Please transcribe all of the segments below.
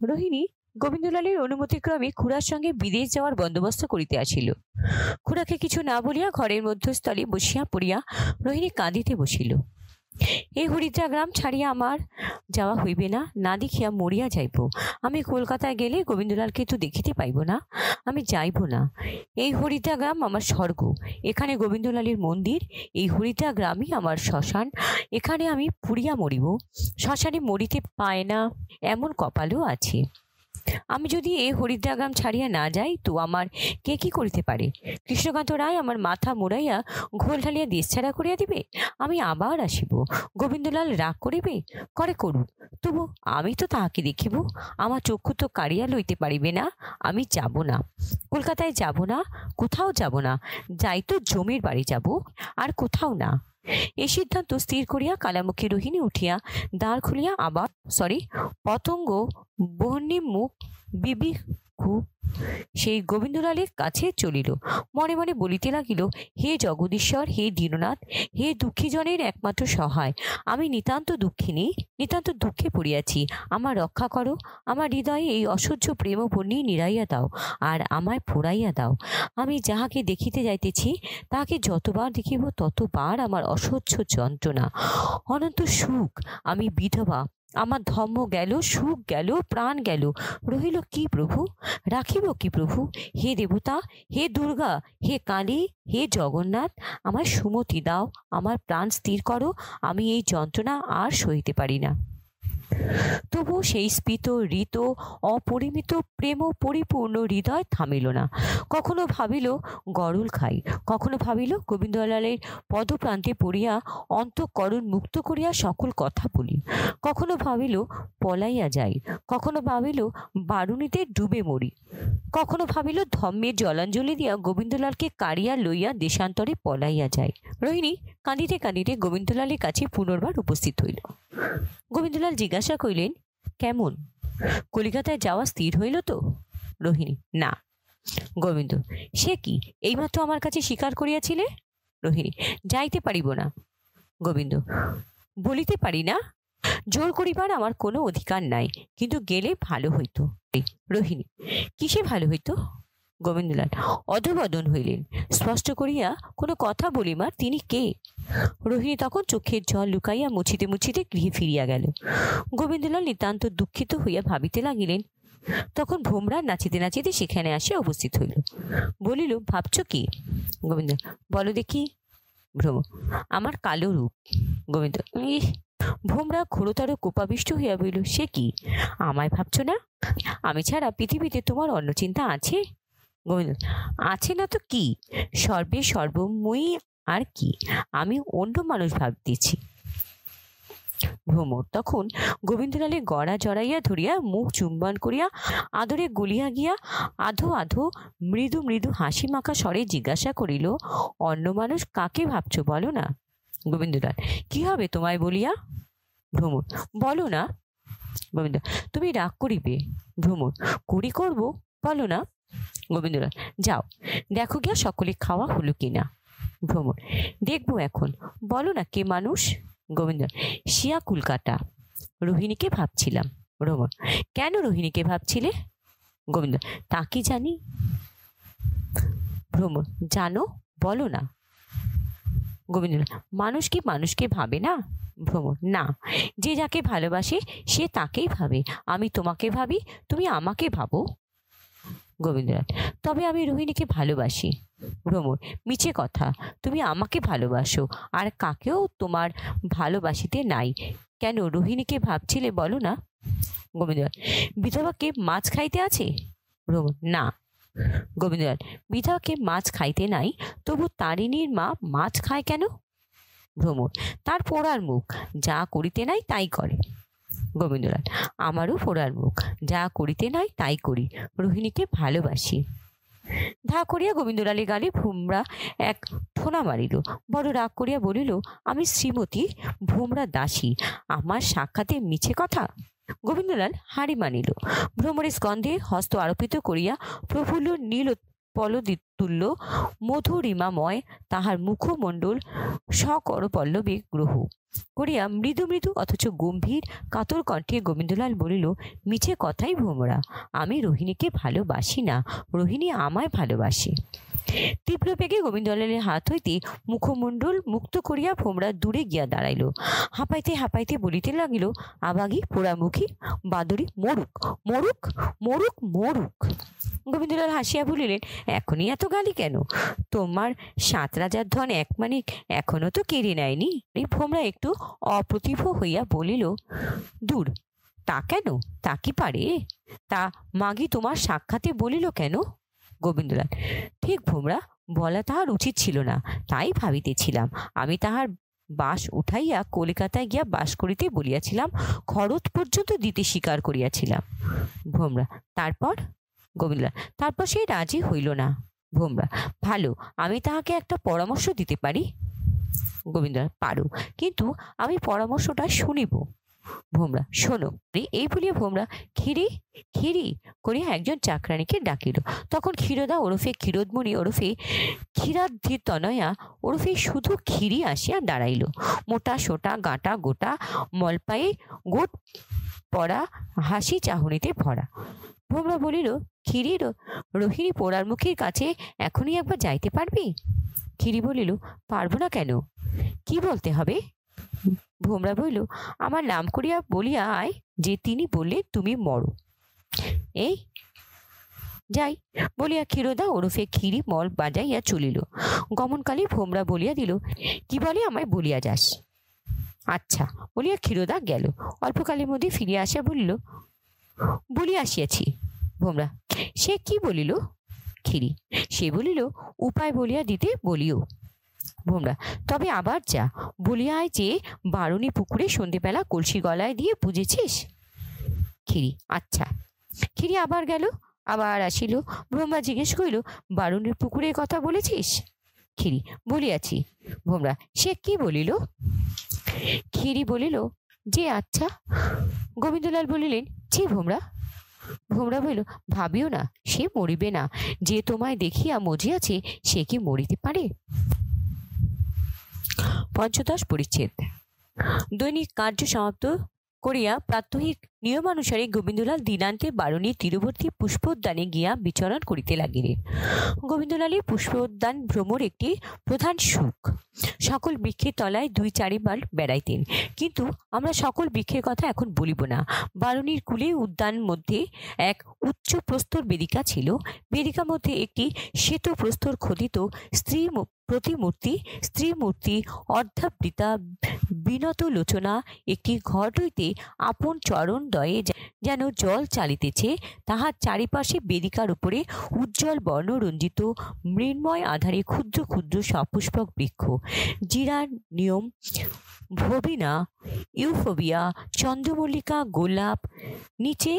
রোহিণী গোবিন্দলালের অনুমতিক্রমে খুড়ার সঙ্গে বিদেশ যাওয়ার বন্দোবস্ত করিতে আসিল। খুড়াকে কিছু না বলিয়া ঘরের মধ্যস্থলে বসিয়া পড়িয়া রোহিণী কাঁদিতে বসিল। এই হরিদ্রা গ্রাম ছাড়িয়া আমার যাওয়া হইবে না, না দেখিয়া মরিয়া যাইব। আমি কলকাতায় গেলে গোবিন্দলালকে তো দেখিতে পাইব না, আমি যাইব না। এই হরিদ্রা গ্রাম আমার স্বর্গ, এখানে গোবিন্দলালের মন্দির, এই হরিদ্রা গ্রামই আমার শ্মশান, এখানে আমি পুড়িয়া মরিব। শ্মশানে মরিতে পায় না এমন কপালও আছে। আমি যদি এই হরিদ্রা গ্রাম ছাড়িয়া না যাই তো আমার কে কি করিতে পারে? কৃষ্ণকান্ত রায় আমার মাথা মোড়াইয়া ঘোল ঢালিয়া দেশ ছাড়া করিয়া দিবে। আমি আবার আসিব, গোবিন্দলাল রাগ করিবে, করে করুন, তবু আমি তো তাহাকে দেখিব। আমার চক্ষু তো কাড়িয়া লইতে পারিবে না। আমি যাব না, কলকাতায় যাব না, কোথাও যাব না। যাই তো জমির বাড়ি যাব, আর কোথাও না। এই সিদ্ধান্ত স্থির করিয়া কালামুখী রোহিণী উঠিয়া দাঁড় খুলিয়া আবার পতঙ্গ বহ্নিমুখ বিবিঘু সেই গোবিন্দলালের কাছে চলিল। মনে মনে বলিতে লাগিল, হে জগদীশ্বর, হে দীননাথ, হে দুঃখীজনের একমাত্র সহায়, আমি নিতান্ত দুঃখিনী, নিতান্ত দুঃখে পড়িয়াছি। আমার রক্ষা করো, আমার হৃদয়ে এই অসহ্য প্রেম বহ্নি নিড়াইয়া দাও, আর আমায় ফোড়াইয়া দাও। আমি যাহাকে দেখিতে যাইতেছি তাহাকে যতবার দেখিব ততবার আমার অসহ্য যন্ত্রণা, অনন্ত সুখ। আমি বিধবা, আমার ধর্ম গেল, সুখ গেল, প্রাণ গেল, রহিল কি প্রভু? রাখিব কি প্রভু? হে দেবতা, হে দুর্গা, হে কালী, হে জগন্নাথ, আমার সুমতি দাও, আমার প্রাণ স্থির করো। আমি এই যন্ত্রণা আর সইতে পারি না। তবু সেই স্ফীত ঋত অপরিমিত প্রেম পরিপূর্ণ হৃদয় থামিল না। কখনো ভাবিল গরল খাই, কখনো ভাবিল গোবিন্দলালের পদপ্রান্তে পড়িয়া অন্তঃকরণ মুক্ত করিয়া সকল কথা বলি, কখনো ভাবিল পলাইয়া যাই, কখনো ভাবিল বারুণীতে ডুবে মরি, কখনো ভাবিল ধম্মের জলাঞ্জলি দিয়া গোবিন্দলালকে কাড়িয়া লইয়া দেশান্তরে পলাইয়া যায়। রোহিণী কাঁদিতে কাঁদিতে গোবিন্দলালের কাছে পুনর্বার উপস্থিত হইল। গোবিন্দলাল জিজ্ঞাসা করিলেন, কেমন? কলিকাতায় যাওয়া স্থির হইল তো? রোহিণী, না। গোবিন্দ, সে কি, এইমাত্র আমার কাছে স্বীকার করিয়াছিলে? রোহিণী, যাইতে পারিব না। গোবিন্দ, বলিতে পারি না, জোর করিবার আমার কোনো অধিকার নাই, কিন্তু গেলে ভালো হইত। রোহিণী, কিসে ভালো হইত? গোবিন্দলাল অধবদন হইলেন। স্পষ্ট করিয়া কোনো কথা বলিবার তিনি কে? রোহিণী তখন চোখের জল লুকাইয়া মুছিতে মুছিতে গৃহে ফিরিয়া গেল। গোবিন্দলাল নিতান্ত দুঃখিত হইয়া ভাবিতে লাগিলেন। তখন ভোমরা নাচিতে নাচিতে সেখানে আসিয়া উপস্থিত হইল। বলিল, ভাবছ কি? গোবিন্দ, বলো দেখি। ভ্রমর, আমার কালো রূপ। গোবিন্দ, ইহ। ভোমরা ঘোরতর কোপাবিষ্ট হইয়া বলিল, সে কি, আমায় ভাবছ না? আমি ছাড়া পৃথিবীতে তোমার অন্য চিন্তা আছে? গোবিন্দ, আছে না তো কি, সর্বে সর্বময়ী, আর কি, আমি অন্য মানুষ ভাবতেছি। ভ্রমর তখন গোবিন্দলালের গড়া জড়াইয়া ধরিয়া মুখ চুম্বন করিয়া আদরে গলিয়া গিয়া আধো আধো মৃদু মৃদু হাসি মাখা স্বরে জিজ্ঞাসা করিল, অন্য মানুষ কাকে ভাবছ বলো না? গোবিন্দলাল, কি হবে তোমায় বলিয়া? ভ্রমর, বলো না। গোবিন্দ, তুমি রাগ করিবে। ভ্রমর, করি করব, বলো না। গোবিন্দলাল, যাও দেখো গিয়া সকলে খাওয়া হলো কিনা। ভ্রমর, দেখবো এখন, বলো না কে মানুষ? গোবিন্দ, শিয়া কলকাতা, রোহিণীকে ভাবছিলাম। ভ্রমর, কেন রোহিণীকে ভাবছিলে? গোবিন্দ, তা কি জানি। ভ্রমর, জানো, বলো না। গোবিন্দ, মানুষ কি মানুষকে ভাবে না? ভ্রমর, না, যে যাকে ভালোবাসে সে তাকেই ভাবে। আমি তোমাকে ভাবি, তুমি আমাকে ভাবো। গোবিন্দলাল, তবে আমি রোহিণীকে ভালোবাসি। ভ্রমর, মিছে কথা, তুমি আমাকে ভালোবাসো, আর কাকেও তোমার ভালোবাসিতে নাই। কেন রোহিণীকে ভাবছিলে বলো না? গোবিন্দলাল, বিধবাকে মাছ খাইতে আছে? ভ্রমর, না। গোবিন্দলাল, বিধবাকে মাছ খাইতে নাই, তবু তারিণীর মা মাছ খায় কেন? ভ্রমর, তার পোড়ার মুখ, যা করিতে নাই তাই করে। গোবিন্দলাল, আমারও পোড়ার মুখ, যা করিতে নাই তাই করি, রোহিণীকে ভালোবাসি। ধা করিয়া গোবিন্দলালের গালে ভোমরা এক ঠোনা মারিল। বড় রাগ করিয়া বলিল, আমি শ্রীমতী ভোমরা দাসী, আমার সাক্ষাতে মিছে কথা? গোবিন্দলাল হাড়ি মানিল। ভ্রমরের স্কন্ধে হস্ত আরোপিত করিয়া প্রফুল্ল নীল পলতুল্য মধুরিমাময় তাহার মুখমণ্ডল সকর পল্লবে গ্রহ করিয়া মৃদু মৃদু অথচ গম্ভীর কাতর কণ্ঠে গোবিন্দলাল বলিল, মিছে কথাই ভোমরা, আমি রোহিণীকে ভালোবাসি না, রোহিণী আমায় ভালোবাসে। তীব্র বেগে গোবিন্দলালের হাত হইতে মুখমণ্ডল মুক্ত করিয়া ভোমরা দূরে গিয়া দাঁড়াইল। হাঁপাইতে হাঁপাইতে বলিতে লাগিল, আবাগি পোড়ামুখী বাদরি, মরুক মরুক মরুক মরুক। গোবিন্দলাল হাসিয়া বলিলেন, এখনই এত গালি কেন? তোমার 7 রাজার ধন 1 মানিক এখনো তো কেড়ে নেয়নি। ভোমরা একটু অপ্রতিভ হইয়া বলিল, দূর, তা কেন? তা কি পারে? তা মাগি তোমার সাক্ষাতে বলিল কেন? গোবিন্দলাল, ঠিক ভোমরা, বলা তাহার উচিত ছিল না, তাই ভাবিতেছিলাম। আমি তাহার বাস উঠাইয়া কলিকাতায় গিয়া বাস করিতে বলিয়াছিলাম, খরচ পর্যন্ত দিতে স্বীকার করিয়াছিলাম। ভোমরা, তারপর? গোবিন্দলাল, তারপর সে রাজি হইল না। ভোমরা, ভালো, আমি তাহাকে একটা পরামর্শ দিতে পারি। গোবিন্দলাল, পারো, কিন্তু আমি পরামর্শটা শুনিব। ভোমরা, শোনো। এই বলিয়া ভোমরা খিরি খিরি করিয়া একজন চাকরানীকে ডাকিল। তখন ক্ষীরদা ওরফে ক্ষীরোদমণি ওরফে ক্ষীরাদ্ধি তনয়া ওরফে শুধু খিরি আসিয়া দাঁড়াইল। মোটা সোটা গাঁটা গোটা মলপায়ে গোট পড়া, হাসি চাহনিতে ভরা। ভোমরা বলিল, খিরি, রোহিণী পোড়ার মুখের কাছে এখনই একবার যাইতে পারবি? খিরি বলিল, পারবো না কেন? কি বলতে হবে? ভোমরা বলিল, আমার নাম করিয়া বলিয়া আয় যে তিনি বললে তুমি মরো। এই যাই বলিয়া ক্ষীরদা ওরফে খিরি মল বাজাইয়া চলিল। গমনকালে ভোমরা বলিয়া দিল, কি বলে আমায় বলিয়া যাস। আচ্ছা বলিয়া ক্ষীরদা গেল। অল্পকালের মধ্যে ফিরিয়া আসিয়া বলিল, বলিয়া আসিয়াছি। ভোমরা, সে কি বলিল? খিরি, সে বলিল, উপায় বলিয়া দিতে বলিও। ভোমরা, তবে আবার যা বলিয়া আয় যে বারুণী পুকুরে সন্ধেবেলা কলসি গলায় দিয়ে, বুঝেছিস? খিরি, আচ্ছা। খিরি আবার গেল, আবার আসিল। ভোমরা জিজ্ঞেস করিল, বারুণীর পুকুরের কথা বলেছিস? খিরি, বলিয়াছি। ভোমরা, সে কি বলিল? খিরি বলিল যে আচ্ছা। গোবিন্দলাল বলিলেন, ছি ভোমরা। ভোমরা বলিল, ভাবিও না, সে মরিবে না। যে তোমায় দেখিয়া মজিয়াছে সে কি মরিতে পারে? পঞ্চদশ পরিচ্ছেদ। দৈনিক কার্য সমাপ্ত করিয়া প্রাত্যহিক নিয়মানুসারে গোবিন্দলাল দিনান্তে বারুণীর তীরবর্তী পুষ্পোদ্যানে গিয়া বিচরণ করিতে লাগিলেন। গোবিন্দলালের পুষ্পোদ্যান ভ্রমর একটি প্রধান সুখ। সকল বৃক্ষের তলায় 2-4 বার বেড়াইতেন, কিন্তু আমরা সকল বৃক্ষের কথা এখন বলিব না। বারুণীর কূলে উদ্যান মধ্যে এক উচ্চ প্রস্তর বেদিকা ছিল। বেদিকা মধ্যে একটি শ্বেত প্রস্তর খোদিত স্ত্রীমূর্তি অর্ধাবৃতা বিনত লোচনা একটি ঘট হইতে আপন চরণ দয়ে যেন জল চালিতেছে। তাহার চারিপাশে বেদিকার উপরে উজ্জ্বল বর্ণরঞ্জিত মৃন্ময় আধারে ক্ষুদ্র ক্ষুদ্র সপুষ্পক বৃক্ষ, জিরানিয়ম, ভবিনা, ইউফোবিয়া, চন্দ্রমল্লিকা, গোলাপ। নিচে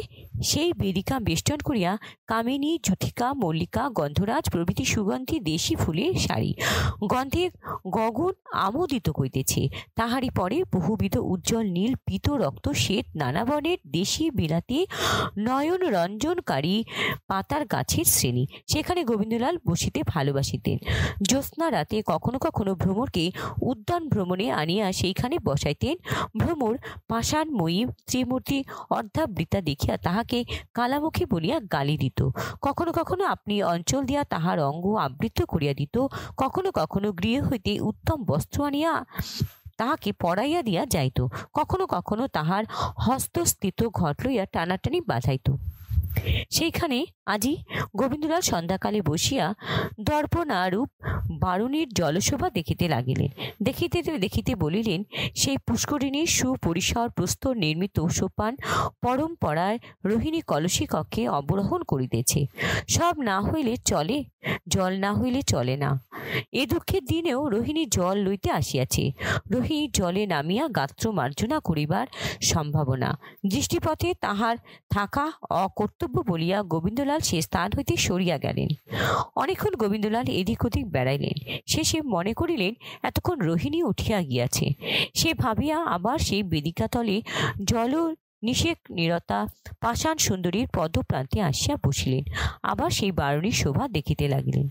সেই বেদিকা বেষ্টন করিয়া কামিনী, যুথিকা, মল্লিকা, গন্ধরাজ প্রভৃতি সুগন্ধি দেশি ফুলের সারি গন্ধে গগন আমোদিত করিতেছে। তাহারই পরে বহুবিধ উজ্জ্বল নীল, পীত, রক্ত, শ্বেত, নানা বর্ণের দেশি বিলাতি নয়ন রঞ্জনকারী পাতার গাছের শ্রেণী। সেখানে গোবিন্দলাল বসিতে ভালোবাসিতেন। জ্যোৎস্না রাতে কখনো কখনো ভ্রমরকে উদ্যান ভ্রমণে আনিয়া সেইখানে বসাইতেন। ভ্রমর পাষাণময়ী ত্রিমূর্তি অর্ধাবৃতা দেখিয়া তাহাকে কালামুখী বলিয়া গালি দিত। কখনো কখনো আপনি অঞ্চল দিয়া তাহার অঙ্গ আবৃত করিয়া দিত। কখনো কখনো গৃহ হইতে উত্তম বস্ত্র আনিয়া তাহাকে পড়াইয়া দিয়া যাইত। কখনো কখনো তাহার হস্তস্থিত ঘট লইয়া টানাটানি বাঁধাইত। সেইখানে আজি গোবিন্দলাল সন্ধ্যাকালে বসিয়া দর্পণারূপ বারুণীর জলশোভা দেখিতে লাগিলেন। দেখিতে দেখিতে বলিলেন, সেই পুষ্করিণীর সুপরিসর প্রস্তর নির্মিত সোপান পরম্পরায় রোহিণী কলসী কক্ষে অবরোহণ করিতেছে। সব না হইলে চলে, জল না হইলে চলে না। এ দুঃখের দিনেও রোহিণী জল লইতে আসিয়াছে। রোহিণী জলে নামিয়া গাত্র মার্জনা করিবার সম্ভাবনা দৃষ্টিপথে তাহার থাকা অকর্তব্য বলিয়া গোবিন্দলাল সে স্থান হইতে সরিয়া গেলেন। অনেকক্ষণ গোবিন্দলাল এদিক ওদিক বেড়াইলেন। শেষে মনে করিলেন এতক্ষণ রোহিণী উঠিয়া গিয়াছে। সে ভাবিয়া আবার সেই বেদিকাতলে জল নিষেক নিরতা পাষাণ সুন্দরীর পদপ্রান্তে আসিয়া বসিলেন। আবার সেই বারণীর শোভা দেখিতে লাগিলেন।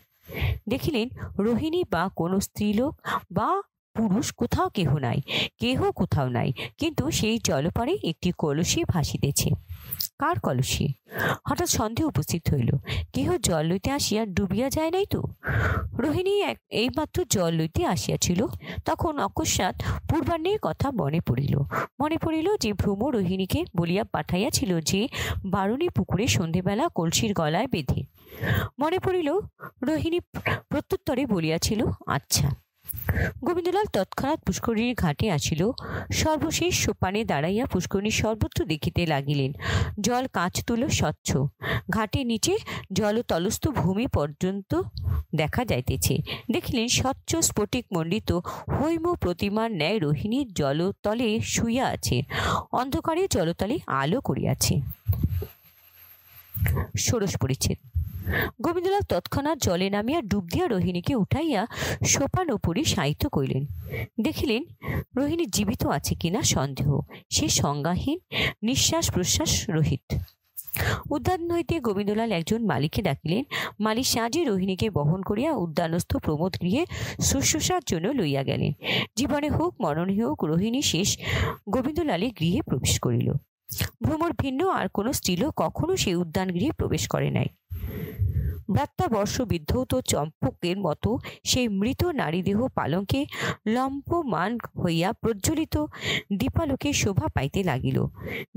দেখিলেন রোহিণী বা কোনো স্ত্রীলোক বা পুরুষ কোথাও কেহ নাই, কেহ কোথাও নাই, কিন্তু সেই জলপারে একটি কলসি ভাসিতেছে। কার কলসি? হঠাৎ সন্দেহ উপস্থিত হইল। কেহ জল লইতে আসিয়া ডুবিয়া যায় নাই তো? রোহিণী এইমাত্র জল লইতে আসিয়াছিল। তখন অকস্মাৎ পূর্বাহ্নের কথা মনে পড়িল যে ভ্রম রোহিণীকে বলিয়া পাঠাইয়াছিল যে বারুণী পুকুরে সন্ধেবেলা কলসির গলায় বেঁধে। মনে পড়িল রোহিণী প্রত্যুত্তরে বলিয়াছিল, আচ্ছা। গোবিন্দলাল তৎক্ষণাৎ পুষ্করিণীর ঘাটে আসিল। সর্বশেষ সোপানে দাঁড়াইয়া পুষ্করিণী সর্বত্র দেখিতে লাগিলেন। জল কাঁচ তুলো স্বচ্ছ, ঘাটের নিচে জলতলস্থ ভূমি পর্যন্ত দেখা যাইতেছে। দেখিলেন স্বচ্ছ স্ফটিক মণ্ডিত হৈম প্রতিমার ন্যায় রোহিণীর জলতলে শুইয়া আছে, অন্ধকারে জলতলে আলো করিয়াছে। ষোড়শ পরিচ্ছেদ। গোবিন্দলাল তৎক্ষণাৎ জলে নামিয়া ডুব দিয়া রোহিণীকে উঠাইয়া সোপান উপরে শায়িত করিলেন। দেখিলেন রোহিণী জীবিত আছে কিনা সন্দেহ। সে সংজ্ঞাহীন, নিঃশ্বাস প্রশ্বাস রহিত। উদ্যান হইতে গোবিন্দলাল একজন মালিকে ডাকিলেন। মালিক সাঁজে রোহিণীকে বহন করিয়া উদ্যানস্থ প্রমোদ গৃহে শুশ্রূষার জন্য লইয়া গেলেন। জীবনে হোক মরণে হোক রোহিণী শেষ গোবিন্দলালের গৃহে প্রবেশ করিল। ভ্রমর ভিন্ন আর কোনো স্ত্রীলোক কখনো সেই উদ্যান গৃহে প্রবেশ করে নাই। ব্রাত্যাবর্ষ বিদ্ধৌত চম্পকের মতো সেই মৃত নারীদেহ পালঙ্কে লম্পমান হইয়া প্রজ্বলিত দীপালোকে শোভা পাইতে লাগিল।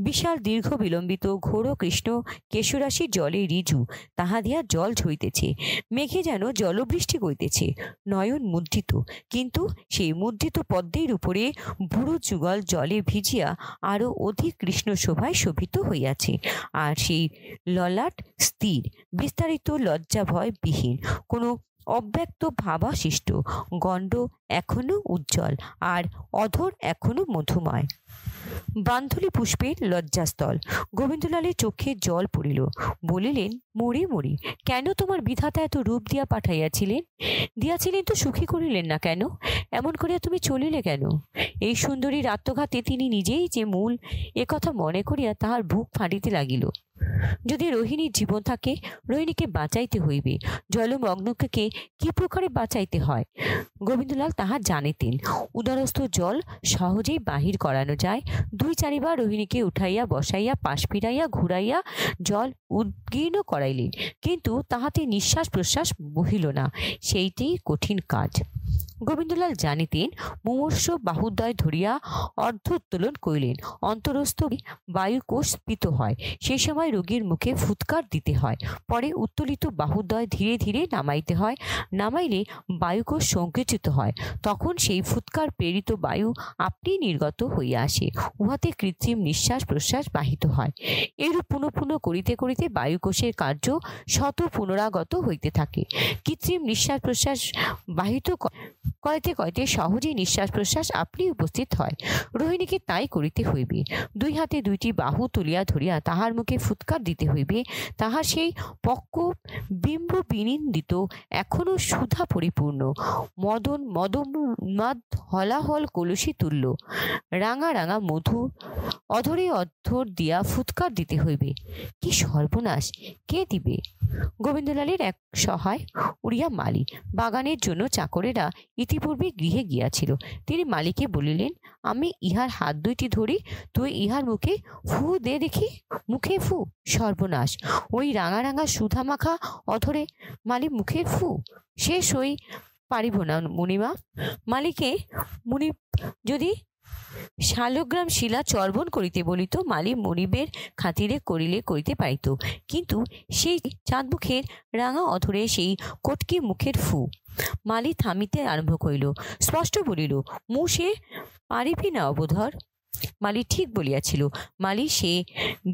বিশাল দীর্ঘ বিলম্বিত ঘোর কৃষ্ণ কেশরাশি জলে রিজু, তাহা দিয়া জল ঝরিতেছে। মেঘে যেন জলবৃষ্টি করিতেছে। নয়ন মুদ্রিত, কিন্তু সেই মুদ্রিত পদ্মের উপরে বুড়ো যুগল জলে ভিজিয়া আরো অধিক কৃষ্ণ শোভায় শোভিত হইয়াছে। আর সেই ললাট স্থির, বিস্তারিত, লজ্জা ভয় বিহীন, কোনো অব্যক্ত ভাবাশিষ্ট। গণ্ড এখনো উজ্জ্বল, আর অধর এখনো মধুময়। বান্ধলি পুষ্পের লজ্জাস্থল। গোবিন্দলালের চোখে জল পড়িল। বলিলেন, মরি মরি, কেন তোমার বিধাতা এত রূপ দিয়া দিয়াছিলেন তো সুখী করিলেন না কেন? এমন করিয়া তুমি চলিলে কেন? এই সুন্দরীর আত্মঘাতে তিনি নিজেই যে মূল, একথা মনে করিয়া তাহার বুক ফাটিতে লাগিল। যদি রোহিণীর জীবন থাকে, রোহিণীকে বাঁচাইতে হইবে। জলমগ্নকে কি প্রকারে বাঁচাইতে হয় গোবিন্দলাল তাহা জানিতেন। উদারস্থ জল সহজেই বাহির করানো যায়। 2-4 বার রোহিণীকে উঠাইয়া বসাইয়া পাশ ফিরাইয়া ঘুরাইয়া জল উদ্গীর্ণ করাইলেন, কিন্তু তাহাতে নিঃশ্বাস প্রশ্বাস বহিল না। সেইটি কঠিন কাজ। গোবিন্দলাল জানিতেন। মুমূর্ষ বাহুদ্বয় ধরিয়া অর্ধোত্তোলন করিলেন। অন্তরস্থ বায়ুকোষ স্ফীত হয়, সেই সময় রোগীর মুখে ফুৎকার দিতে হয়। পরে উত্তোলিত বাহুদ্বয় ধীরে ধীরে নামাইতে হয়। নামাইলে বায়ুকোষ সংকুচিত হয়। তখন সেই ফুৎকার প্রেরিত বায়ু আপনি নির্গত হইয়া আসে। উহাতে কৃত্রিম নিঃশ্বাস প্রশ্বাস বাহিত হয়। এরূপ পুনঃ পুনঃ করিতে করিতে বায়ুকোষের কার্য শত পুনরাগত হইতে থাকে। কৃত্রিম নিঃশ্বাস প্রশ্বাস বাহিত করিতে করিতে সহজেই নিঃশ্বাস প্রশ্বাস আপনি উপস্থিত হয়। রোহিণীকে তাই করিতে হইবে। 2 হাতে 2টি বাহু তুলিয়া ধরিয়া তাহার মুখে ফুৎকার দিতে হইবে। তাহার সেই পক্ক বিম্ব বিনিন্দিত, এখনো সুধা পরিপূর্ণ, মদোন্মাদ হলাহল কলসি তুল্য রাঙা রাঙা মধু অধরে অধর দিয়া ফুৎকার দিতে হইবে। কি সর্বনাশ! কে দিবে? গোবিন্দলালের এক সহায় উড়িয়া মালি বাগানের জন্য চাকরেরা ইতিপূর্বে গৃহে গিয়াছিল। তিনি মালিকে বলিলেন, আমি ইহার হাত 2টি ধরি, তুই ইহার মুখে ফু দে দেখি। মুখে ফু? সর্বনাশ! ওই রাঙা রাঙা সুধা মাখা অধরে মালি মুখে ফু? সে সই পারিব না মুনিমা। মালিকে মুনি যদি শালগ্রাম শিলা চর্বণ করিতে বলিত, মালি মনিবের খাতিরে করিতে পারিত, কিন্তু সেই চাঁদ মুখের রাঙা অধরে সেই কটকি মুখের ফু। মালি থামিতে আরম্ভ করিল, স্পষ্ট বলিল, মু সে পারিবি না অবধর। মালি ঠিক বলিয়াছিল। মালি সে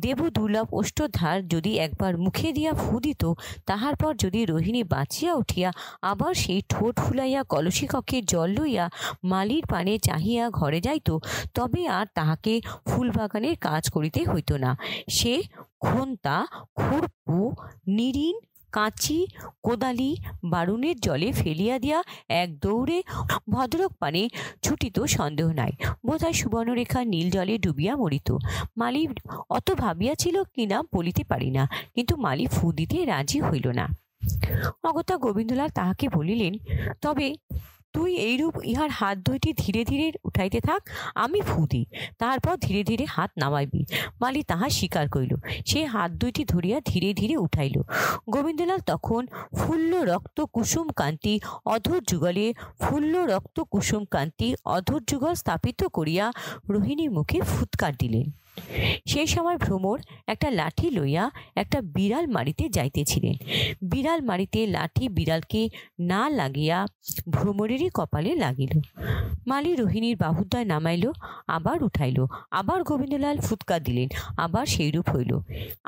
দেবদুর্লভ ওষ্ঠধার যদি একবার মুখে দিয়া ফু দিত, তাহার পর যদি রোহিণী বাঁচিয়া উঠিয়া আবার সেই ঠোঁট ফুলাইয়া কলসি কক্ষে জল লইয়া মালির পানে চাহিয়া ঘরে যাইত, তবে আর তাহাকে ফুলবাগানের কাজ করিতে হইত না। সে খন্তা, খুরপু, নিরিন, কাঁচি কোদালি বারুণের জলে ফেলিয়া দিয়া এক দৌড়ে ভদ্রক পানে ছুটিত সন্দেহ নাই। বোধহয় সুবর্ণরেখা নীল জলে ডুবিয়া মরিত। মালি অত ভাবিয়াছিল কিনা বলিতে পারি না, কিন্তু মালি ফু দিতে রাজি হইল না। অগত্যা গোবিন্দলাল তাহাকে বলিলেন, তবে তুই এইরূপ ইহার হাত দুইটি ধীরে ধীরে উঠাইতে থাক, আমি ফু দিই, তারপর ধীরে ধীরে হাত নামাইবি। মালি তাহা স্বীকার করিল। সে হাত দুইটি ধরিয়া ধীরে ধীরে উঠাইল। গোবিন্দলাল তখন ফুল্ল রক্ত কুসুম কান্তি অধর যুগলে অধর যুগল স্থাপিত করিয়া রোহিণীর মুখে ফুৎকার দিলেন। সেই সময় ভ্রমর একটা লাঠি লইয়া একটা বিড়াল মারিতে যাইতেছিলেন। বিড়াল মারিতে লাঠি বিড়ালকে না লাগিয়া ভ্রমরেরই কপালে লাগিল। মালি রোহিণীর বাহুদ্বয় নামাইল, আবার উঠাইল, আবার গোবিন্দলাল ফুৎকার দিলেন, আবার সেইরূপ হইল,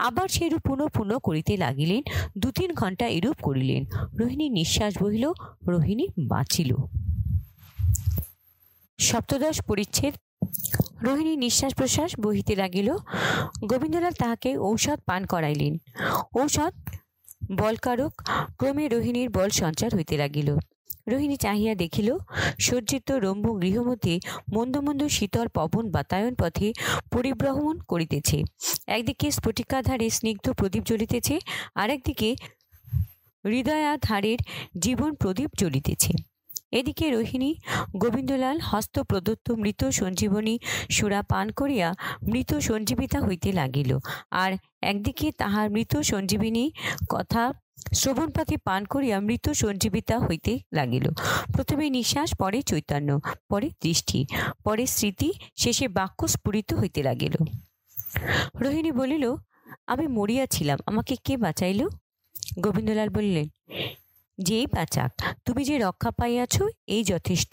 আবার সেইরূপ পুনঃ পুনঃ করিতে লাগিলেন। 2-3 ঘণ্টা এরূপ করিলেন। রোহিণী নিঃশ্বাস বহিল, রোহিণী বাঁচিল। সপ্তদশ পরিচ্ছেদ। রোহিণী নিঃশ্বাস প্রশ্বাস বহিতে লাগিল। গোবিন্দলাল তাহাকে ঔষধ পান করাইলেন। ঔষধ বলকারক। ক্রমে রোহিণীর বল সঞ্চার হইতে লাগিল। রোহিণী চাহিয়া দেখিল, সজ্জিত রম্য গৃহমধ্যে মন্দ মন্দ শীতল পবন বাতায়ন পথে পরিভ্রমণ করিতেছে। একদিকে স্ফটিকাধারে স্নিগ্ধ প্রদীপ জ্বলিতেছে, আর একদিকে হৃদয়াধারের জীবন প্রদীপ জ্বলিতেছে। এদিকে রোহিণী গোবিন্দলাল হস্ত প্রদত্ত মৃত সঞ্জীবনী সুরা পান করিয়া মৃত সঞ্জীবিতা হইতে লাগিল, আর একদিকে তাহার মৃত সঞ্জীবিনী কথা শ্রবণপাতি পান করিয়া মৃত সঞ্জীবিতা হইতে লাগিল। প্রথমে নিঃশ্বাস, পরে চৈতন্য, পরে দৃষ্টি, পরে স্মৃতি, শেষে বাক্য স্ফুরিত হইতে লাগিল। রোহিণী বলিল, আমি মরিয়াছিলাম, আমাকে কে বাঁচাইল? গোবিন্দলাল বলিলেন, যেই বাঁচাক, তুমি যে রক্ষা পাইয়াছ এই যথেষ্ট।